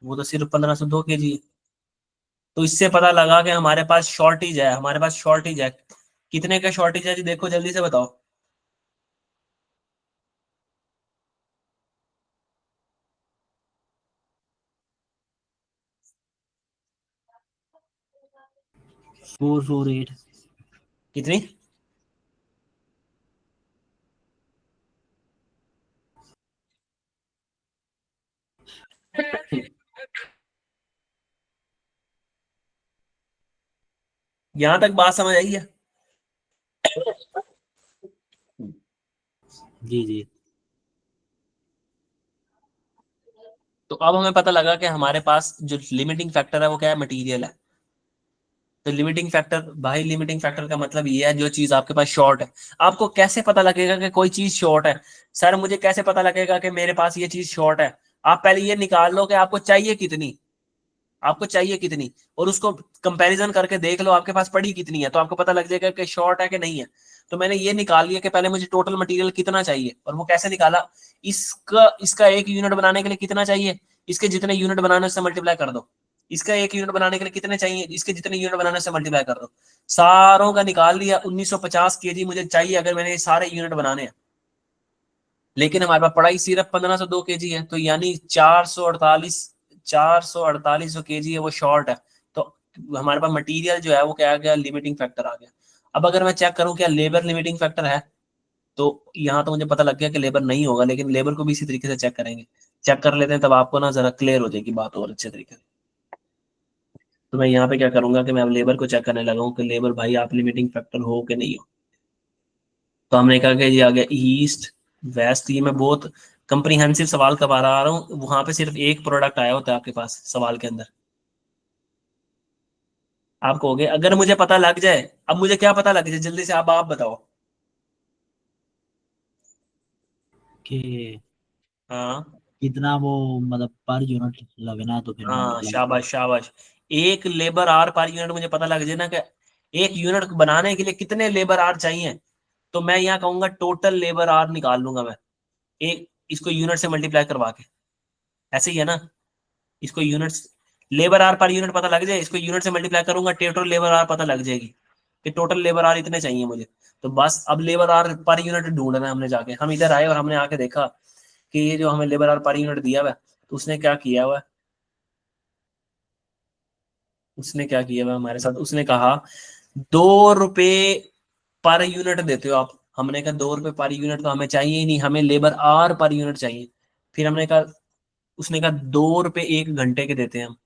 A: वो तो सिर्फ 1502 केजी है। तो इससे पता लगा कि हमारे पास शॉर्टेज है, हमारे पास शॉर्टेज है। कितने का शॉर्टेज है जी? देखो जल्दी से बताओ।
B: 448।
A: कितनी? यहां तक बात समझ आई है?
B: जी जी।
A: तो अब हमें पता लगा कि हमारे पास जो लिमिटिंग फैक्टर है वो क्या है? मटेरियल है। तो लिमिटिंग फैक्टर, भाई लिमिटिंग फैक्टर का मतलब ये है जो चीज आपके पास शॉर्ट है। आपको कैसे पता लगेगा कि कोई चीज शॉर्ट है? सर मुझे कैसे पता लगेगा कि मेरे पास ये चीज शॉर्ट है? आप पहले ये निकाल लो कि आपको चाहिए कितनी, आपको चाहिए कितनी, और उसको कंपैरिजन करके देख लो आपके पास पड़ी कितनी है, तो आपको पता लग जाएगा कि शॉर्ट है कि नहीं है। तो मैंने ये निकाल लिया कि पहले मुझे टोटल मटेरियल कितना चाहिए, और वो कैसे निकाला? इसका इसका एक यूनिट बनाने के लिए कितना चाहिए? इसके जितने यूनिट बनाने उससे मल्टीप्लाई कर दो। इसका एक यूनिट बनाने के लिए कितने चाहिए? इसके जितने यूनिट बनाने से मल्टीप्लाई कर दो। सारों का निकाल लिया। 1950 केजी मुझे चाहिए अगर मैंने ये सारे यूनिट बनाने हैं। लेकिन हमारे पास पड़ा ही सिर्फ 1502 केजी है, तो यानी 448 जो केजी है वो शॉर्ट है। तो हमारे पास मटेरियल जो है वो क्या आ गया? लिमिटिंग फैक्टर आ गया। अब अगर मैं चेक करूं क्या लेबर लिमिटिंग फैक्टर है, तो यहाँ तो मुझे पता लग गया कि लेबर नहीं होगा, लेकिन लेबर को भी इसी तरीके से चेक करेंगे। चेक कर लेते हैं, तब आपको ना जरा क्लियर हो जाएगी बात और अच्छे तरीके से। तो मैं यहाँ पे क्या करूंगा कि मैं अब लेबर को चेक करने लगा हूँ कि लेबर भाई आप लिमिटिंग फैक्टर हो कि नहीं हो। तो हमने कहा कि ये आ गया ईस्ट वेस्ट। ये मैं बहुत कंप्रीहेंसिव सवाल करवा रहा हूँ, वहां पे सिर्फ एक प्रोडक्ट आया होता है आपके पास सवाल के अंदर। आप कहोगे अगर मुझे पता लग जाए, अब मुझे क्या पता लग जाए जल्दी से आप बताओ।
B: कि
A: हाँ
B: कितना वो मतलब पर यूनिट लगना है तो फिर मैं
A: हाँ,
B: मल्टीप्लाई।
A: शाबाश शाबाश। एक लेबर आर पर यूनिट मुझे पता लग जाए ना कि एक यूनिट बनाने के लिए कितने लेबर आर चाहिए, तो मैं यहाँ कहूंगा टोटल लेबर आर निकाल लूंगा मैं, एक इसको यूनिट से मल्टीप्लाई करवा के। ऐसे ही है ना? इसको units, labour hour per unit पता लग जाए, इसको यूनिट से मल्टीप्लाई करूंगा, टोटल लेबर आर पता लग जाएगी कि टोटल लेबर आर इतने चाहिए मुझे। तो बस अब लेबर आर पर यूनिट ढूंढना है हमने जाके। हम इधर आए और हमने आके देखा कि ये जो हमें लेबर आर पर यूनिट दिया हुआ है, तो उसने क्या किया हुआ है? उसने क्या किया हुआ है हमारे साथ? उसने कहा 2 रुपए पर यूनिट देते हो आप। हमने कहा 2 रुपए पर यूनिट तो हमें चाहिए ही नहीं, हमें लेबर आर पर यूनिट चाहिए। फिर हमने कहा, उसने कहा 2 रुपए 1 घंटे के देते हैं हम।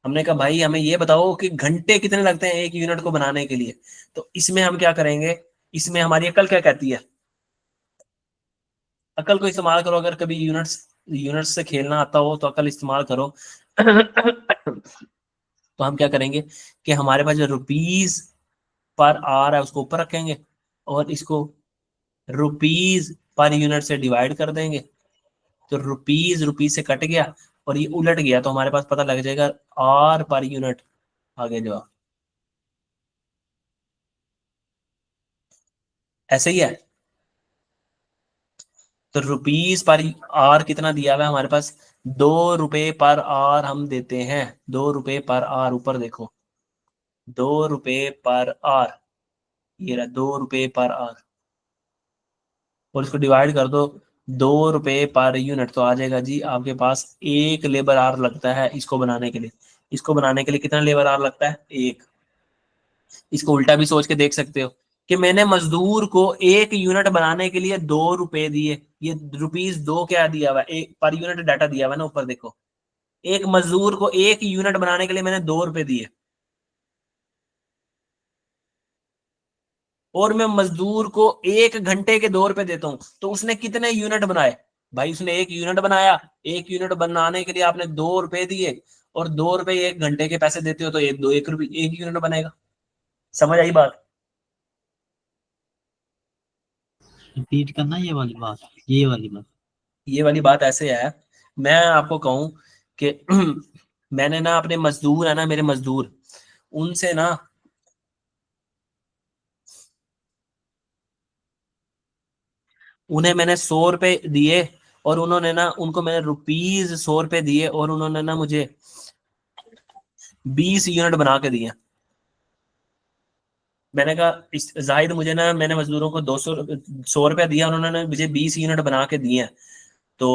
A: हमने कहा भाई हमें ये बताओ कि घंटे कितने लगते हैं एक यूनिट को बनाने के लिए। तो इसमें हम क्या करेंगे? इसमें हमारी अकल क्या कहती है? अकल को इस्तेमाल करो। अगर कभी यूनिट्स यूनिट से खेलना आता हो तो अकल इस्तेमाल करो। तो हम क्या करेंगे कि हमारे पास जो रुपीज पर आवर है उसको ऊपर रखेंगे और इसको रुपीज पर यूनिट से डिवाइड कर देंगे। तो रुपीज रुपीज से कट गया और ये उलट गया तो हमारे पास पता लग जाएगा आर पर यूनिट। आगे जवाब ऐसे ही है। तो रुपीज पर आर कितना दिया हुआ है हमारे पास, 2 रुपए पर आर हम देते हैं। 2 रुपए पर आर, ऊपर देखो, 2 रुपए पर आर, ये रहा 2 रुपए पर आर। और इसको डिवाइड कर दो 2 रुपए पर यूनिट, तो आ जाएगा जी आपके पास 1 लेबर आर लगता है इसको बनाने के लिए। इसको बनाने के लिए कितना लेबर आर लगता है, 1। इसको उल्टा भी सोच के देख सकते हो कि मैंने मजदूर को 1 यूनिट बनाने के लिए 2 रुपए दिए। ये रुपीज 2 क्या दिया हुआ है, एक पर यूनिट डाटा दिया हुआ है ना ऊपर देखो। एक मजदूर को 1 यूनिट बनाने के लिए मैंने 2 रुपए दिए, और मैं मजदूर को 1 घंटे के 2 रुपए देता हूं, तो उसने कितने यूनिट बनाए। भाई उसने 1 यूनिट बनाया। 1 यूनिट बनाने के लिए आपने 2 रुपए दिए, और 2 रुपए 1 घंटे के पैसे देते हो तो 1 रुपये 1 यूनिट बनेगा। समझ आई बात।
B: रिपीट करना ये वाली बात, ये वाली बात।
A: ये वाली बात ऐसे है, मैं आपको कहूं कि मैंने ना अपने मजदूर है ना, मेरे मजदूर, उनसे ना उन्हें मैंने 100 रुपए दिए, और उन्होंने ना उनको मैंने रुपीज 100 रुपए दिए, और उन्होंने ना मुझे 20 यूनिट बना के दिए। मैंने कहा इस जाहिद मुझे ना, मैंने मजदूरों को 100 रुपया दिया, उन्होंने मुझे 20 यूनिट बना के दिए हैं। तो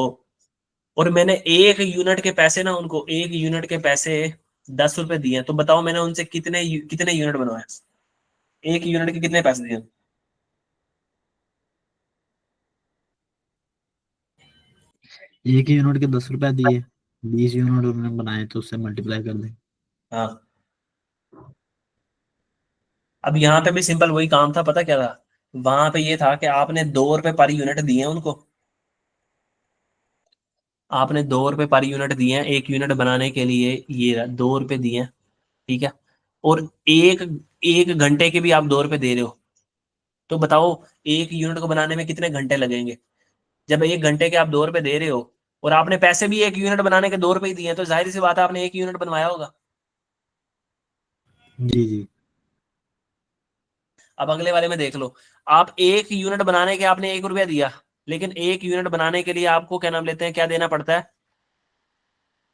A: और मैंने 1 यूनिट के पैसे ना उनको 1 यूनिट के पैसे 10 रुपए दिए हैं। तो बताओ मैंने उनसे कितने यूनिट बनवाए, 1 यूनिट के कितने पैसे दिए।
B: 1 यूनिट के 10 रुपए दिए, 20 यूनिट उन्होंने बनाए तो उससे मल्टीप्लाई कर दें।
A: हाँ, अब यहाँ पे भी सिंपल वही काम था, पता क्या था, वहां पे ये था कि आपने 2 रुपए पर यूनिट दिए हैं उनको। आपने 2 रुपए पर यूनिट दिए हैं 1 यूनिट बनाने के लिए, ये 2 रुपए दिए हैं, ठीक है। और एक एक घंटे के भी आप 2 रुपए दे रहे हो, तो बताओ 1 यूनिट को बनाने में कितने घंटे लगेंगे। जब 1 घंटे के आप 2 रुपए दे रहे हो, और आपने पैसे भी 1 यूनिट बनाने के 2 रुपए ही दिए हैं, तो जाहिर सी बात है आपने 1 यूनिट बनवाया होगा।
B: जी जी।
A: अब अगले वाले में देख लो, आप 1 यूनिट बनाने के आपने 1 रुपया दिया, लेकिन 1 यूनिट बनाने के लिए आपको क्या नाम लेते हैं, क्या देना पड़ता है।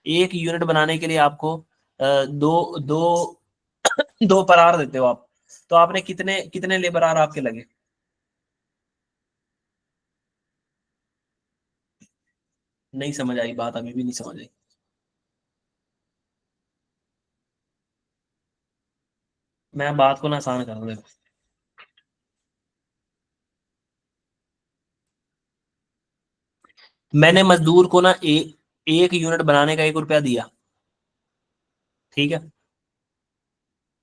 A: 1 यूनिट बनाने के लिए आपको दो दो 2 पर आवर देते हो आप। तो आपने कितने कितने लेबर आवर आपके लगे। नहीं समझ आई बात, अभी भी नहीं समझ आई। मैं बात को ना आसान कर रहा हूँ। मैंने मजदूर को ना 1 यूनिट बनाने का 1 रुपया दिया, ठीक है।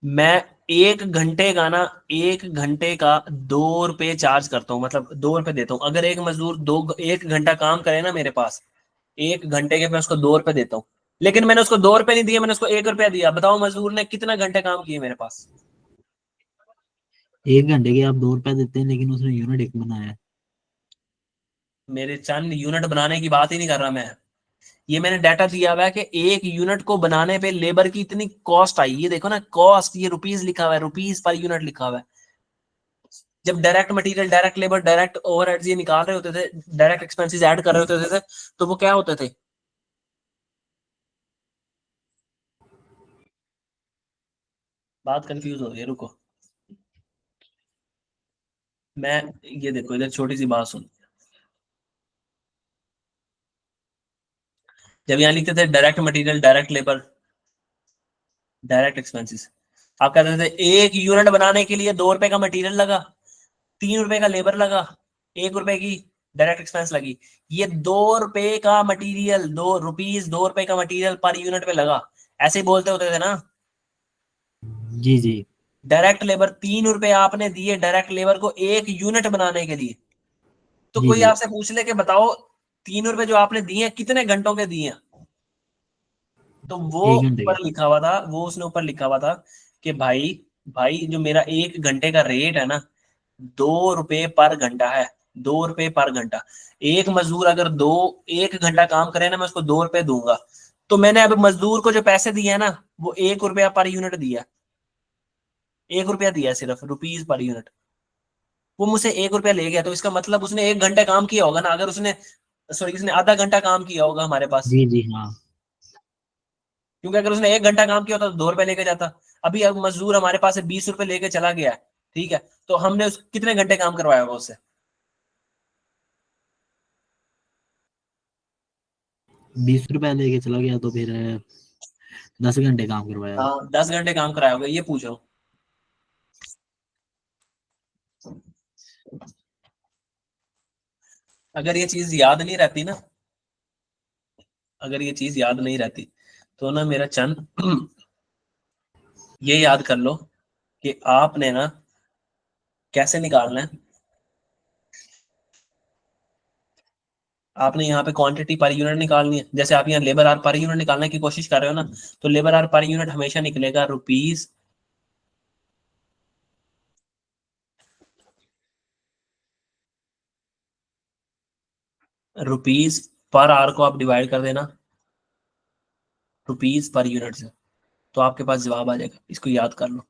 A: मैं 1 घंटे का ना, 1 घंटे का 2 रुपये चार्ज करता हूँ, मतलब 2 रुपये देता हूँ। अगर एक मजदूर 1 घंटा काम करे ना मेरे पास, 1 घंटे के मैं उसको 2 रुपये देता हूँ। लेकिन मैंने उसको 2 रुपये नहीं दिए, मैंने उसको 1 रुपया दिया। बताओ मजदूर ने कितना घंटे काम किए मेरे पास।
B: 1 घंटे के आप 2 रुपए देते हैं लेकिन उसने यूनिट एक बनाया है।
A: मेरे चंद यूनिट बनाने की बात ही नहीं कर रहा मैं। ये मैंने डाटा दिया हुआ है कि 1 यूनिट को बनाने पे लेबर की इतनी कॉस्ट आई। ये देखो ना कॉस्ट, ये रुपीज लिखा हुआ है, रुपीज पर यूनिट लिखा हुआ है। जब direct material, direct labour, direct overheads ये निकाल रहे होते थे, डायरेक्ट एक्सपेंसेस ऐड कर रहे होते थे, तो वो क्या होते थे। बात कंफ्यूज हो रही है, रुको। मैं ये देखो इधर छोटी सी बात सुन। जब यहाँ लिखते थे direct material, direct labour, direct expenses, आप कहते थे 1 यूनिट बनाने के लिए 2 रुपए का मटेरियल लगा, 3 रुपए का लेबर लगा, 1 रुपए की डायरेक्ट एक्सपेंस लगी। ये 2 रुपए का मटेरियल, 2 रुपए का मटेरियल पर यूनिट पे लगा, ऐसे ही बोलते होते थे ना।
B: जी जी।
A: डायरेक्ट लेबर 3 रुपए आपने दिए डायरेक्ट लेबर को 1 यूनिट बनाने के लिए। तो
B: जी
A: कोई
B: जी।
A: आपसे पूछ ले कि बताओ ₹3 जो आपने दिए हैं कितने घंटों के दिए हैं? तो वो
B: 1 घंटे के।
A: ऊपर लिखा हुआ था, वो उसने ऊपर लिखा हुआ था कि भाई, भाई जो मेरा 1 घंटे का रेट है ना, ₹2 पर घंटा है। ₹2 पर घंटा। एक मजदूर अगर 1 घंटा काम करे ना, मैं उसको ₹2 दूंगा। तो मैंने अब मजदूर को जो पैसे दिए हैं ना, वो ₹1 पर यूनिट दिया। ₹1 दिया है, सिर्फ रुपीज पर यूनिट। वो मुझसे ₹1 ले गया, तो इसका मतलब उसने 1 घंटे काम किया होगा ना। अगर उसने, सॉरी, उसने आधा घंटा काम किया होगा हमारे पास।
B: जी जी हाँ।
A: क्योंकि अगर उसने 1 घंटा काम किया होता तो ₹2 लेके जाता। अभी अब मजदूर हमारे पास से ₹20 लेके चला गया है। ठीक है, तो हमने उस कितने घंटे काम करवाया होगा उससे?
B: 20 रुपए लेके चला गया तो फिर 10 घंटे काम करवाया।
A: हाँ, 10 घंटे काम कराया होगा, ये पूछ रहा हूँ। अगर ये चीज याद नहीं रहती ना, अगर ये चीज याद नहीं रहती, तो ना मेरा चंद, ये याद कर लो कि आपने ना कैसे निकालना है। आपने यहाँ पे क्वांटिटी पर यूनिट निकालनी है। जैसे आप यहाँ लेबर आर पर यूनिट निकालने की कोशिश कर रहे हो ना, तो लेबर आर पर यूनिट हमेशा निकलेगा रुपीज पर आवर को आप डिवाइड कर देना रुपीज पर यूनिट से, तो आपके पास जवाब आ जाएगा। इसको याद कर लो।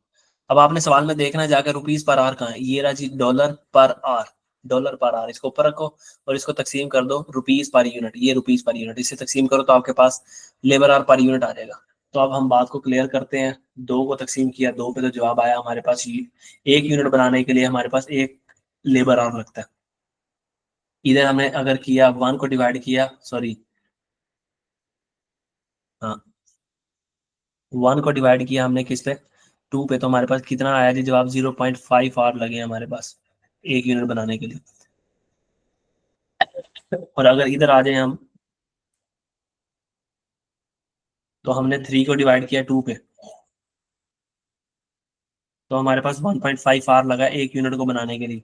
A: अब आपने सवाल में देखना जाकर रुपीज पर आवर कहाँ है। ये रहा जी, dollar per hour. Dollar per hour, इसको ऊपर रखो और इसको तकसीम कर दो रुपीज पर यूनिट। ये रुपीज पर यूनिट, इसे तकसीम करो तो आपके पास लेबर आवर पर यूनिट आ जाएगा। तो अब हम बात को क्लियर करते हैं। दो को तकसीम किया, दो पे तो जवाब आया हमारे पास। 1 यूनिट बनाने के लिए हमारे पास 1 लेबर आवर लगता है। इधर हमने अगर किया 1 को डिवाइड किया, सॉरी, हाँ, 1 को डिवाइड किया हमने किस पे, 2 पे, तो हमारे पास कितना आया जी जवाब? 0.5 आवर लगे हमारे पास 1 यूनिट बनाने के लिए। और अगर इधर आ जाए हम, तो हमने 3 को डिवाइड किया 2 पे, तो हमारे पास 1.5 आवर लगा 1 यूनिट को बनाने के लिए।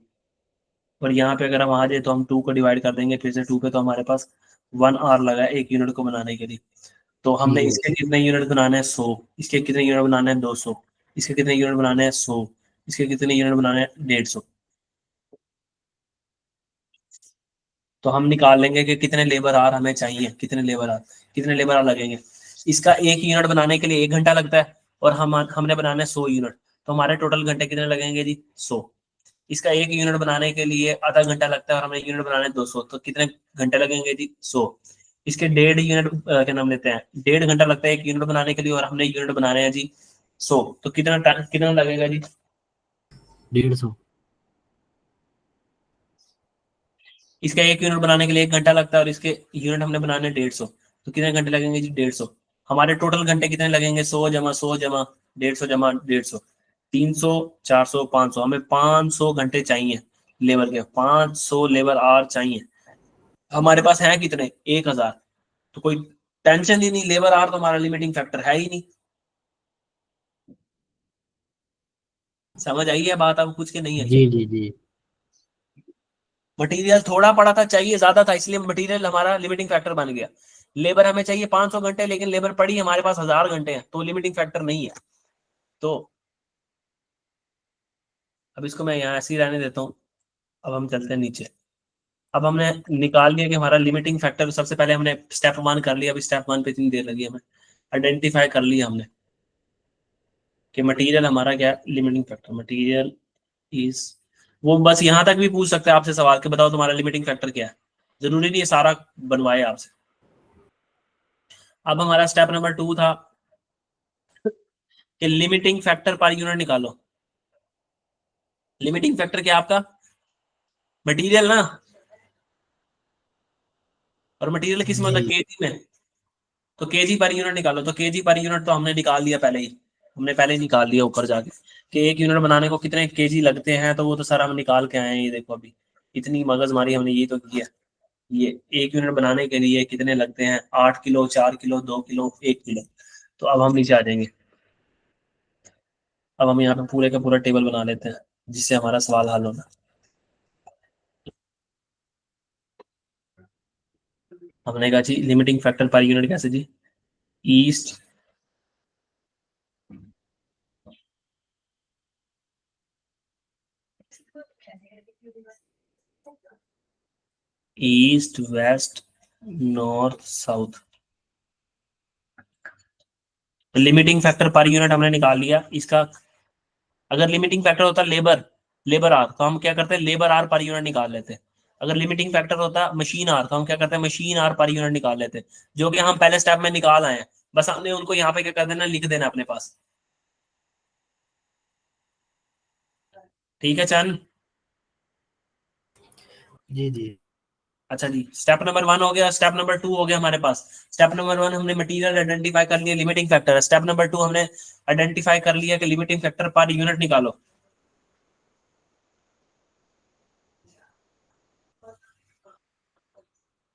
A: और यहाँ पे अगर हम आ जाए तो हम 2 को डिवाइड कर देंगे फिर से 2 पे, तो हमारे पास 1 आवर लगा 1 यूनिट को बनाने के लिए। तो हमने
B: ठीक है।
A: इसके कितने यूनिट बनाने हैं? 100। इसके कितने यूनिट बनाने हैं? 200। इसके कितने यूनिट बनाने हैं? 100। इसके कितने यूनिट बनाने हैं? 150। तो हम निकाल लेंगे कि कितने लेबर आवर हमें चाहिए, कितने लेबर आवर लगेंगे। इसका 1 यूनिट बनाने के लिए 1 घंटा लगता है, और हमने बनाने 100 यूनिट, तो हमारे टोटल घंटे कितने लगेंगे जी? 100। इसका 1 यूनिट बनाने के लिए आधा घंटा लगता है, और हमें यूनिट बनाने 200, तो कितने घंटे लगेंगे जी? 100। इसके 1.5 यूनिट क्या नाम लेते हैं, 1.5 घंटा लगता है 1 यूनिट बनाने के लिए, और हमने यूनिट बनाने हैं जी 100, तो कितना लगेगा जी?
B: 150।
A: इसका 1 यूनिट बनाने के लिए 1 घंटा लगता है, और इसके यूनिट हमने बनाने 150, तो कितने घंटे लगेंगे जी? 150। हमारे टोटल घंटे कितने लगेंगे? 100 जमा 100 जमा 150, 300, 400, 500, हमें 500 घंटे चाहिए लेबर के, 500 लेबर आवर चाहिए। हमारे पास है कितने? 1000। तो कोई टेंशन ही नहीं, लेबर आवर तो हमारा लिमिटिंग फैक्टर है ही नहीं। समझ आई है बात अब कुछ के नहीं आई?
B: जी जी जी।
A: मटेरियल थोड़ा पड़ा था, चाहिए ज्यादा था, इसलिए मटेरियल हमारा लिमिटिंग फैक्टर बन गया। लेबर हमें चाहिए 500 घंटे, लेकिन लेबर पड़ी हमारे पास 1000 घंटे हैं, तो लिमिटिंग फैक्टर नहीं है। तो अब इसको मैं यहाँ ऐसे ही रहने देता हूँ। अब हम चलते हैं नीचे। अब हमने निकाल लिया कि हमारा लिमिटिंग फैक्टर, सबसे पहले हमने स्टेप 1 कर लिया। अभी स्टेप 1 पे इतनी देर लगी हमें। आइडेंटिफाई कर लिया हमने कि मटेरियल हमारा क्या है, लिमिटिंग फैक्टर। मटेरियल इज, वो बस यहाँ तक भी पूछ सकते हैं आपसे सवाल के, बताओ तुम्हारा लिमिटिंग फैक्टर क्या है। जरूरी नहीं है सारा बनवाए आपसे। अब हमारा स्टेप नंबर 2 था कि लिमिटिंग फैक्टर पर यूनिट निकालो। लिमिटिंग फैक्टर क्या है आपका? मटेरियल ना, और मटेरियल किस में होता है?
B: जी
A: केजी में। तो केजी पर यूनिट निकालो। तो केजी पर यूनिट तो हमने निकाल लिया पहले ही, हमने पहले ही निकाल लिया ऊपर जाके कि 1 यूनिट बनाने को कितने केजी लगते हैं। तो वो तो सर हम निकाल के आए हैं, ये देखो अभी इतनी मगजमारी हमने ये तो किया। ये 1 यूनिट बनाने के लिए कितने लगते हैं? 8 किलो, 4 किलो, 2 किलो, 1 किलो। तो अब हम नीचे आ जाएंगे। अब हम यहाँ पे पूरे का पूरा टेबल बना लेते हैं, जिससे हमारा सवाल हल होगा। हमने कहा जी लिमिटिंग फैक्टर पर यूनिट कैसे जी, east east west north south. Limiting factor per unit हमने निकाल लिया इसका। अगर लिमिटिंग फैक्टर होता लेबर, लेबर आर, तो हम क्या करते हैं लेबर आर पर यूनिट निकाल लेते। अगर लिमिटिंग फैक्टर होता मशीन आर, तो हम क्या करते हैं मशीन आर पर यूनिट निकाल लेते, जो कि हम पहले स्टेप में निकाल आए हैं। बस हमने उनको यहाँ पे क्या कर देना, लिख देना अपने पास। ठीक है चंद।
B: जी जी।
A: अच्छा जी, स्टेप नंबर 1 हो गया। स्टेप नंबर 2 हो गया हमारे पास। स्टेप नंबर 1 हमने मटेरियल आइडेंटिफाई कर लिया, लिमिटिंग फैक्टर। स्टेप नंबर 2 हमने आइडेंटिफाई कर लिया कि लिमिटिंग फैक्टर पर यूनिट निकालो।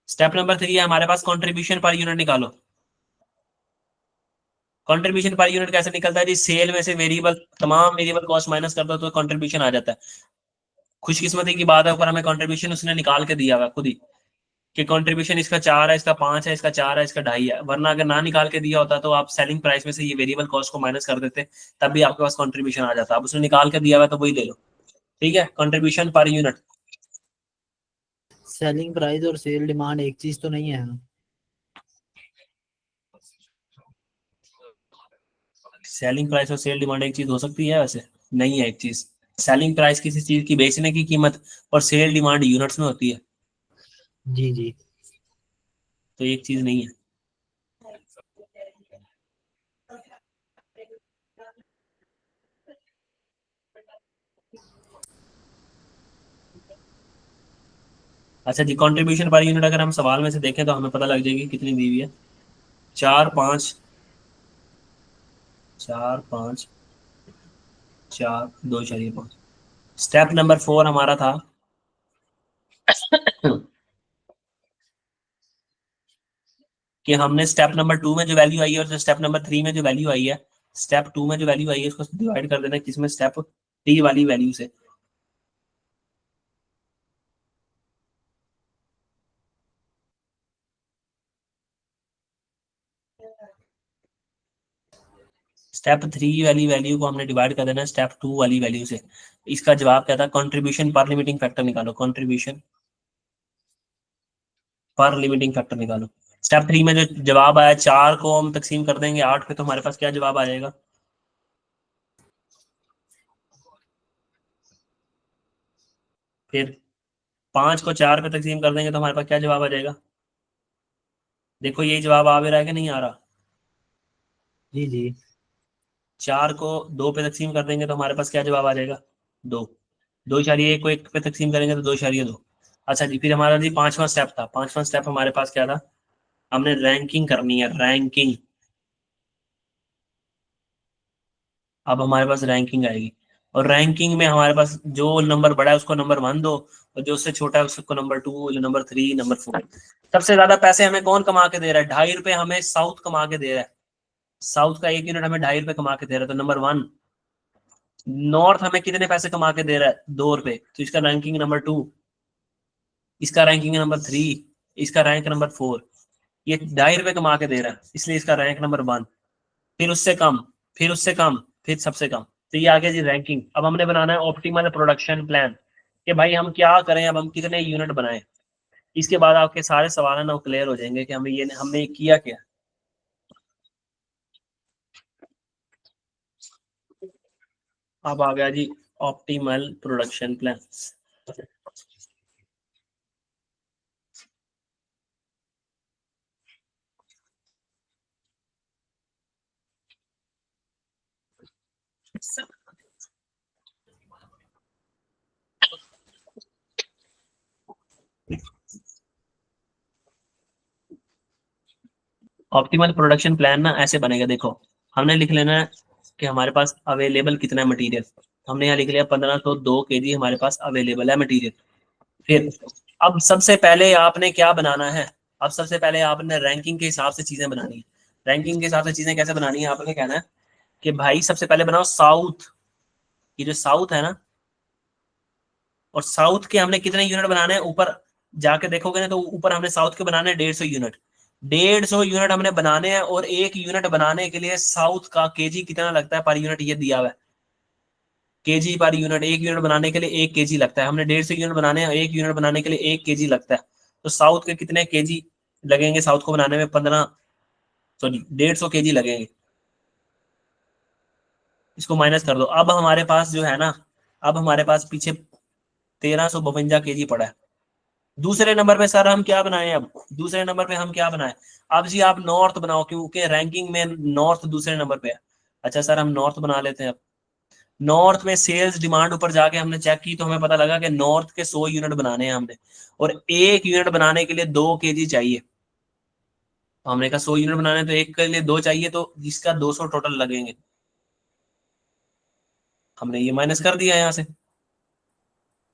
A: स्टेप नंबर 3 है हमारे पास कंट्रीब्यूशन पर यूनिट निकालो। कंट्रीब्यूशन पर यूनिट कैसे निकलता है जी, सेल में से वेरिएबल, तमाम वेरिएबल कॉस्ट माइनस कर दो तो कंट्रीब्यूशन आ जाता है। खुशकिस्मती की बात है ऊपर हमें कंट्रीब्यूशन उसने निकाल के दिया हुआ खुद ही, कि कंट्रीब्यूशन इसका 4 है, इसका 5 है, इसका 4 है, इसका 2.5 है। वरना अगर ना निकाल के दिया होता तो आप सेलिंग प्राइस में से ये वेरिएबल कॉस्ट को माइनस कर देते, तब भी आपके पास कंट्रीब्यूशन आ जाता। अब उसने निकाल के दिया हुआ तो वही ले लो। ठीक है, contribution per unit.
B: Selling price और सेल डिमांड एक चीज तो नहीं है?
A: सेलिंग प्राइस और सेल डिमांड एक चीज हो सकती है? वैसे नहीं है एक चीज। सेलिंग प्राइस किसी चीज की बेचने की कीमत, और सेल डिमांड यूनिट्स में होती है,
B: जी जी।
A: तो एक चीज नहीं है। अच्छा जी, कंट्रीब्यूशन पर यूनिट अगर हम सवाल में से देखें तो हमें पता लग जाएगी कितनी दी हुई है। 4 5, 4 5, 4 2.5। स्टेप नंबर 4 हमारा था कि हमने स्टेप नंबर 2 में जो वैल्यू आई है और स्टेप नंबर 3 में जो वैल्यू आई है, स्टेप 2 में जो वैल्यू आई है उसको डिवाइड कर देना है किसमें, स्टेप 3 वाली वैल्यू से। स्टेप 3 वाली वैल्यू को हमने डिवाइड कर देना है स्टेप 2 वाली वैल्यू से। इसका जवाब क्या था, कंट्रीब्यूशन पर लिमिटिंग फैक्टर निकालो, कंट्रीब्यूशन पर लिमिटिंग फैक्टर निकालो। स्टेप 3 में जो जवाब आया, 4 को हम तकसीम कर देंगे 8 पे, तो हमारे पास क्या जवाब आ जाएगा। फिर 5 को 4 पे तकसीम कर देंगे तो हमारे पास क्या जवाब आ जाएगा। देखो यही जवाब आ भी रहा है कि नहीं आ रहा।
B: जी जी।
A: 4 को 2 पे तकसीम कर देंगे तो हमारे पास क्या जवाब आ जाएगा, 2। 2.1 को 1 पे तकसीम करेंगे तो 2.2। अच्छा जी, फिर हमारा जी पांचवा स्टेप था। पांचवा स्टेप हमारे पास क्या था, हमने रैंकिंग करनी है, रैंकिंग। अब हमारे पास रैंकिंग आएगी, और रैंकिंग में हमारे पास जो नंबर बड़ा है उसको नंबर 1 दो, और जो उससे छोटा है उसको नंबर 2, जो नंबर 3, नंबर 4। सबसे ज्यादा पैसे हमें कौन कमा के दे रहा है, 2.5 रुपए हमें साउथ कमा के दे रहा है। साउथ का 1 यूनिट हमें 2.5 रुपए कमा के दे रहा है, तो नंबर 1। नॉर्थ हमें कितने पैसे कमा के दे रहा है, 2 रुपए, तो इसका रैंकिंग नंबर 2। इसका रैंकिंग नंबर 3। इसका रैंक नंबर 4। ये 2.5 रुपए कमा के दे रहा है, इसलिए इसका रैंक नंबर 1। फिर उससे कम, फिर उससे कम, फिर सबसे कम। तो ये आ गया जी रैंकिंग। अब हमने बनाना है ऑप्टिमल प्रोडक्शन प्लान, कि भाई हम क्या करें, अब हम कितने यूनिट बनाएं। इसके बाद आपके सारे सवाल है ना क्लियर हो जाएंगे कि हमें ये हमने ये किया क्या। अब आ गया जी optimal production plan. Optimal production plan ना ऐसे बनेगा, देखो हमने लिख लेना है कि हमारे पास अवेलेबल कितना है मटेरियल। हमने यहाँ लिख लिया 1502 kg हमारे पास अवेलेबल है मटेरियल। फिर अब सबसे पहले आपने क्या बनाना है, अब सबसे पहले आपने रैंकिंग के हिसाब से चीजें बनानी है। रैंकिंग के हिसाब से चीजें कैसे बनानी है, आपने कहना है कि भाई सबसे पहले बनाओ साउथ। ये जो साउथ है ना, और साउथ के हमने कितने यूनिट बनाने हैं ऊपर, जाके देखोगे ना तो ऊपर हमने साउथ के बनाने 150 यूनिट, 150 यूनिट हमने बनाने हैं। और एक यूनिट बनाने के लिए साउथ का केजी कितना लगता है पर यूनिट, ये दिया हुआ है केजी पर यूनिट। एक यूनिट बनाने के लिए 1 केजी लगता है। हमने 150 यूनिट बनाने हैं, एक यूनिट बनाने के लिए 1 केजी लगता है। तो साउथ के कितने केजी लगेंगे साउथ को बनाने में? 15, सॉरी 150 केजी लगेंगे। इसको माइनस कर दो। अब हमारे पास जो है ना, अब हमारे पास पीछे 1352 केजी पड़ा है। दूसरे नंबर पे सर हम क्या बनाए? अब दूसरे नंबर पे हम क्या बनाए? अब जी आप नॉर्थ बनाओ, क्योंकि रैंकिंग में नॉर्थ दूसरे नंबर पे है। अच्छा सर हम नॉर्थ बना लेते हैं। अब नॉर्थ में सेल्स डिमांड ऊपर जाके हमने चेक की तो हमें पता लगा कि नॉर्थ के 100 यूनिट बनाने हैं हमने, और एक यूनिट बनाने के लिए 2 केजी चाहिए। तो हमने कहा 100 यूनिट बनाने तो एक के लिए 2 चाहिए, तो जिसका 200 टोटल लगेंगे। हमने ये माइनस कर दिया यहाँ से।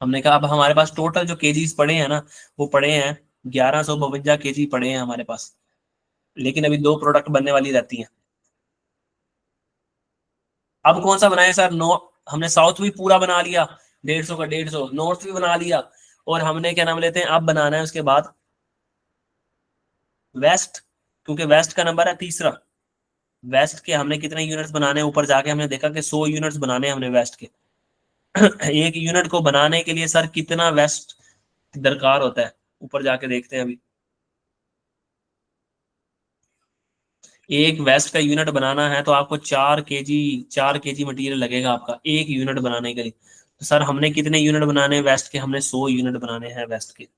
A: हमने कहा अब हमारे पास टोटल जो केजीज पड़े हैं ना, वो पड़े हैं 1152 केजी पड़े हैं हमारे पास। लेकिन अभी 2 प्रोडक्ट बनने वाली रहती हैं। अब कौन सा बनाए सर? नो, हमने साउथ भी पूरा बना लिया 150 का 150, नॉर्थ भी बना लिया, और हमने क्या नाम लेते हैं, अब बनाना है उसके बाद वेस्ट, क्योंकि वेस्ट का नंबर है तीसरा। वेस्ट के हमने कितने यूनिट्स बनाने हैं? ऊपर जाके हमने देखा कि 100 यूनिट्स बनाने हैं हमने वेस्ट के। एक यूनिट को बनाने के लिए सर कितना वेस्ट दरकार होता है? ऊपर जाके देखते हैं अभी। एक वेस्ट का यूनिट बनाना है तो आपको 4 केजी मटेरियल लगेगा आपका एक यूनिट बनाने के लिए। तो सर हमने कितने यूनिट बनाने हैं वेस्ट के? हमने 100 यूनिट बनाने हैं वेस्ट के।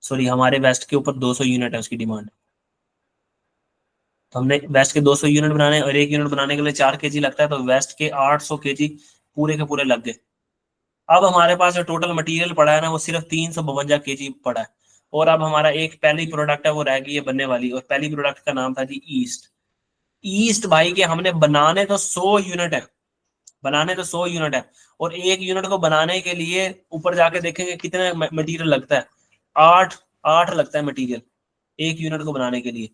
A: सॉरी, हमारे वेस्ट के ऊपर 200 यूनिट है उसकी डिमांड। तो हमने वेस्ट के 200 यूनिट बनाने हैं, और एक यूनिट बनाने के लिए 4 केजी लगता है, तो वेस्ट के 800 केजी पूरे के पूरे लग गए। अब हमारे पास जो टोटल मटेरियल पड़ा है ना, वो सिर्फ 352 केजी पड़ा है। और अब हमारा एक पहली प्रोडक्ट है वो रह गई है बनने वाली, और पहली प्रोडक्ट का नाम था जी ईस्ट। ईस्ट भाई के हमने बनाने तो 100 यूनिट है, बनाने तो 100 यूनिट है, और एक यूनिट को बनाने के लिए ऊपर जाके देखेंगे कितने मटेरियल लगता है। 8 लगता है मटेरियल एक यूनिट को बनाने के लिए।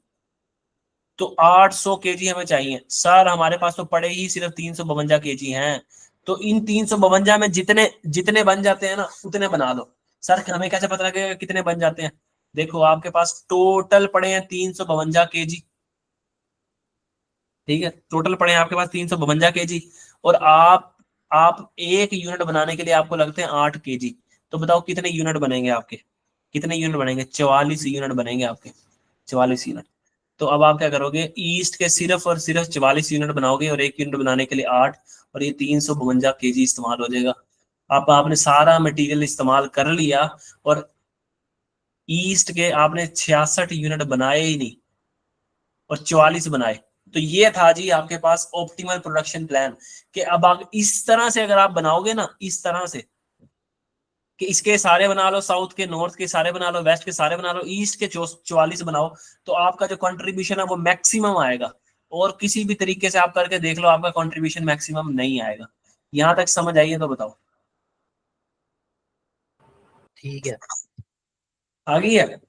A: तो 800 केजी हमें चाहिए सर। हमारे पास तो पड़े ही सिर्फ 352 केजी हैं। तो इन 352 में जितने जितने बन जाते हैं ना उतने बना लो। सर हमें कैसे पता लगेगा कितने बन जाते हैं? देखो आपके पास टोटल पड़े हैं 352 केजी, ठीक है, टोटल पड़े हैं आपके पास 352 केजी। और आप एक यूनिट बनाने के लिए आपको लगते हैं 8 केजी। तो बताओ कितने यूनिट बनेंगे आपके? कितने यूनिट बनेंगे? 44 यूनिट बनेंगे आपके, 44 यूनिट। तो अब आप क्या करोगे? ईस्ट के सिर्फ और सिर्फ 44 यूनिट बनाओगे, और एक यूनिट बनाने के लिए 8, और ये 352 केजी इस्तेमाल हो जाएगा। आपने सारा मटेरियल इस्तेमाल कर लिया, और ईस्ट के आपने 66 यूनिट बनाए ही नहीं, और 44 बनाए। तो ये था जी आपके पास ऑप्टिमल प्रोडक्शन प्लान। कि अब आप इस तरह से अगर आप बनाओगे ना, इस तरह से कि इसके सारे बना लो, साउथ के नॉर्थ के सारे बना लो, वेस्ट के सारे बना लो, ईस्ट के 44 बनाओ, तो आपका जो कंट्रीब्यूशन है वो मैक्सिमम आएगा। और किसी भी तरीके से आप करके देख लो, आपका कंट्रीब्यूशन मैक्सिमम नहीं आएगा। यहां तक समझ आई है तो बताओ।
B: ठीक है।
A: आ गई है?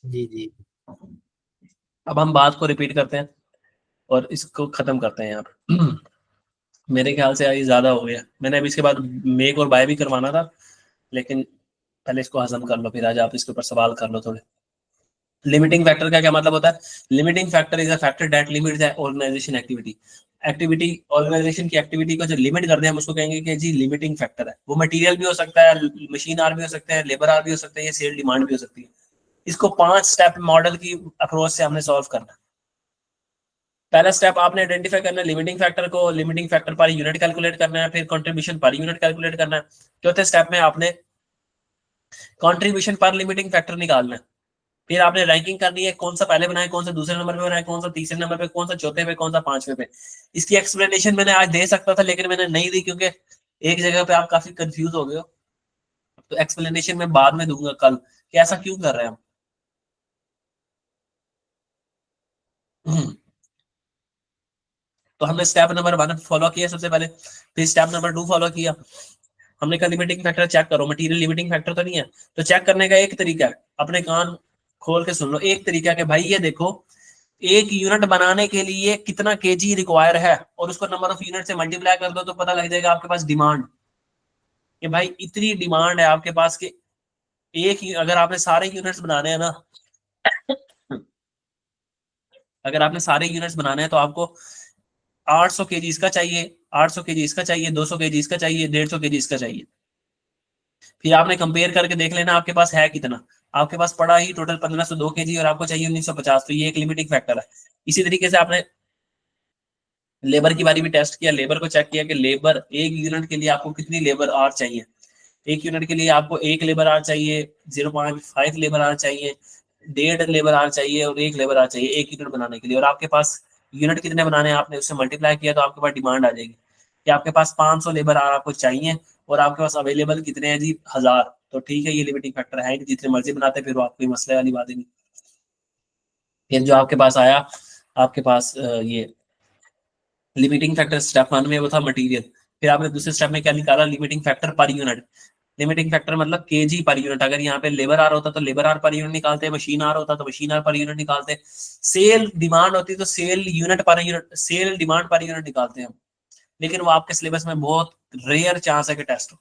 B: जी जी।
A: अब हम बात को रिपीट करते हैं और इसको खत्म करते हैं यहाँ पर। मेरे ख्याल से ये ज्यादा हो गया। मैंने अभी इसके बाद मेक और बाय भी करवाना था, लेकिन पहले इसको हजम कर लो, फिर आज आप इसके ऊपर सवाल कर लो थोड़े। लिमिटिंग फैक्टर का क्या मतलब होता है? Limiting factor is a factor that limits the organisation activity. Activity, organisation की एक्टिविटी को जो लिमिट करते हैं हम उसको कहेंगे कि जी लिमिटिंग फैक्टर है। वो मटेरियल भी हो सकता है, मशीन आर भी हो सकते हैं, लेबर आर भी हो सकते हैं, ये सेल डिमांड भी हो सकती है। इसको 5 स्टेप मॉडल की अप्रोच से हमने सॉल्व करना है। पहला स्टेप आपने आइडेंटिफाई करना है लिमिटिंग फैक्टर को, limiting factor per unit calculate करना है, फिर कंट्रीब्यूशन पर यूनिट कैलकुलेट करना है। चौथे स्टेप में आपने कंट्रीब्यूशन पर लिमिटिंग फैक्टर निकालना है। फिर आपने रैंकिंग करनी है, कौन सा पहले बनाए, कौन सा दूसरे नंबर पे बनाए, कौन सा तीसरे नंबर पे, कौन सा चौथे पे, कौन सा पांचवे पे। इसकी एक्सप्लेनेशन मैंने आज दे सकता था लेकिन मैंने नहीं दी, क्योंकि एक जगह पे आप काफी कंफ्यूज हो गए हो। तो एक्सप्लेनेशन मैं बाद में दूंगा कल कि ऐसा क्यों कर रहे हैं हम। तो हमने स्टेप नंबर 1 फॉलो किया सबसे पहले, फिर स्टेप नंबर 2 फॉलो किया। हमने कहा लिमिटिंग फैक्टर चेक करो, मटेरियल लिमिटिंग फैक्टर तो नहीं है। तो चेक करने का एक तरीका है, अपने कान खोल के सुन लो। एक तरीका है कि भाई ये देखो, एक यूनिट बनाने के लिए कितना केजी रिक्वायर है, और उसको नंबर ऑफ यूनिट से मल्टीप्लाई कर दो तो पता लग जाएगा आपके पास डिमांड। कि भाई इतनी डिमांड है आपके पास कि अगर आपने सारे यूनिट्स बनाने हैं ना, अगर आपने सारे यूनिट्स बनाने हैं तो आपको 800 केजी इसका चाहिए, 800 केजी इसका चाहिए, 200 केजी इसका चाहिए, 150 केजी इसका चाहिए। फिर आपने कंपेयर करके देख लेना आपके पास है कितना। आपके पास पड़ा ही टोटल 1502 केजी और आपको चाहिए 1950, तो ये एक लिमिटिंग फैक्टर है। इसी तरीके से आपने लेबर की बारी भी टेस्ट किया, लेबर को चेक किया कि लेबर एक यूनिट के लिए आपको कितनी लेबर आवर चाहिए। एक यूनिट के लिए आपको एक लेबर आवर चाहिए, 0.5 लेबर आवर चाहिए, 1.5 लेबर आवर चाहिए और 1 लेबर आवर चाहिए एक यूनिट बनाने के लिए। और आपके पास यूनिट कितने बनाने हैं आपने उससे मल्टीप्लाई किया तो आपके पास डिमांड आ जाएगी कि आपके पास 500 लेबर आवर आपको चाहिए और आपके पास अवेलेबल कितने हैं जी, 1000। तो ठीक है, ये लिमिटिंग फैक्टर है कि जितने मर्जी बनाते फिर वो आपको मसले वाली बात ही नहीं। फिर जो आपके पास आया, आपके पास ये लिमिटिंग फैक्टर स्टेप 1 में वो था मटेरियल। फिर आपने दूसरे स्टेप में क्या निकाला, limiting factor per unit. Limiting factor मतलब केजी पर यूनिट। अगर यहाँ पे लेबर आर होता तो लेबर आर पर यूनिट निकालते, मशीन आर होता तो मशीन आर पर यूनिट निकालते, सेल डिमांड होती तो sale unit per unit, sale demand per unit निकालते हैं हम। लेकिन वो आपके सिलेबस में बहुत रेयर चांस है कि टेस्ट हो।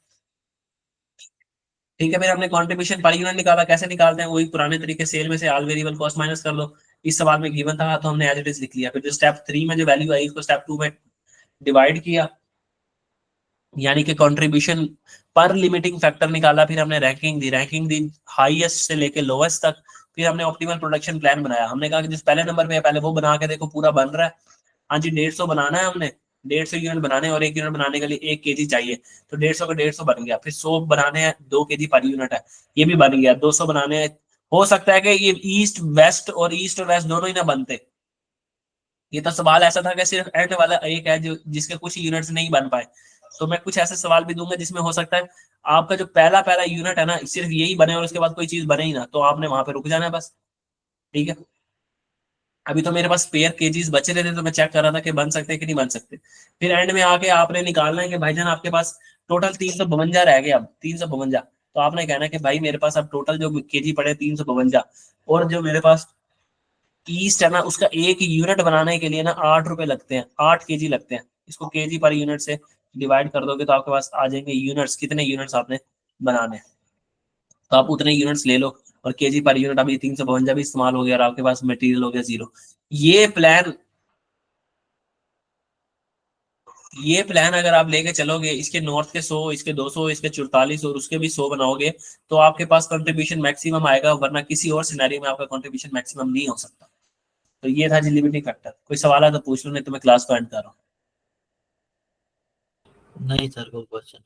A: ठीक है, फिर हमने कंट्रीब्यूशन पर यूनिट निकाला, कैसे निकालते हैं, वही पुराने तरीके, सेल में से ऑल वेरिएबल कॉस्ट माइनस कर लो। इस सवाल में गिवन था तो हमने एज इट इज लिख लिया। फिर जो स्टेप 3 में जो वैल्यू आई उसको स्टेप 2 में डिवाइड किया, यानी कि कंट्रीब्यूशन पर लिमिटिंग फैक्टर निकाला। फिर हमने रैंकिंग दी हाईएस्ट से लेके लोएस्ट तक। फिर हमने ऑप्टिमल प्रोडक्शन प्लान बनाया। हमने कहा कि जिस पहले नंबर पे है पहले वो बना के देखो पूरा बन रहा है। हाँ जी, 150 बनाना है हमने, 150 यूनिट बनाने और 1 यूनिट बनाने के लिए 1 केजी चाहिए, तो 150 का 150 बन गया। फिर 100 बनाने हैं, 2 केजी पर यूनिट है, ये भी बन गया। 200 बनाने हैं, हो सकता है कि ये ईस्ट और वेस्ट दोनों ही ना बनते। ये तो सवाल ऐसा था कि सिर्फ एंड वाला एक है जो जिसके कुछ यूनिट्स नहीं बन पाए। तो मैं कुछ ऐसे सवाल भी दूंगा जिसमें हो सकता है आपका जो पहला पहला यूनिट है ना सिर्फ यही बने और उसके बाद कोई चीज बने ही ना, तो आपने वहां पे रुक जाना है बस। ठीक है, अभी तो मेरे पास स्पेयर केजीज बचे रहते तो मैं चेक कर रहा था कि बन सकते हैं कि नहीं बन सकते। फिर एंड में आके आपने निकालना है कि भाईजान आपके पास टोटल 352 रह गए, अब 352। तो आपने कहना है कि भाई मेरे पास अब टोटल जो केजी पड़े 352, और जो मेरे पास ईस्ट है ना उसका एक यूनिट बनाने के लिए ना 8 रुपए लगते हैं, 8 केजी लगते हैं। इसको केजी पर यूनिट से डिवाइड कर दोगे तो आपके पास आ जाएंगे यूनिट्स, कितने यूनिट्स आपने बनाने हैं। तो आप उतने यूनिट्स ले लो और केजी पर यूनिट अभी 352 भी इस्तेमाल हो गया और आपके पास मटेरियल हो गया 0। ये प्लान ये प्लान अगर आप लेके चलोगे, इसके नॉर्थ के 100, इसके 200, इसके 44 और उसके भी 100 बनाओगे तो आपके पास कंट्रीब्यूशन मैक्सिमम आएगा, वरना किसी और सिनेरियो में आपका कंट्रीब्यूशन मैक्सिमम नहीं हो सकता। तो ये था जी लिमिटिंग फैक्टर। कोई सवाल है तो पूछ लो, नहीं तो मैं क्लास को एंड कर रहा हूँ।
B: नहीं सर, कोई क्वेश्चन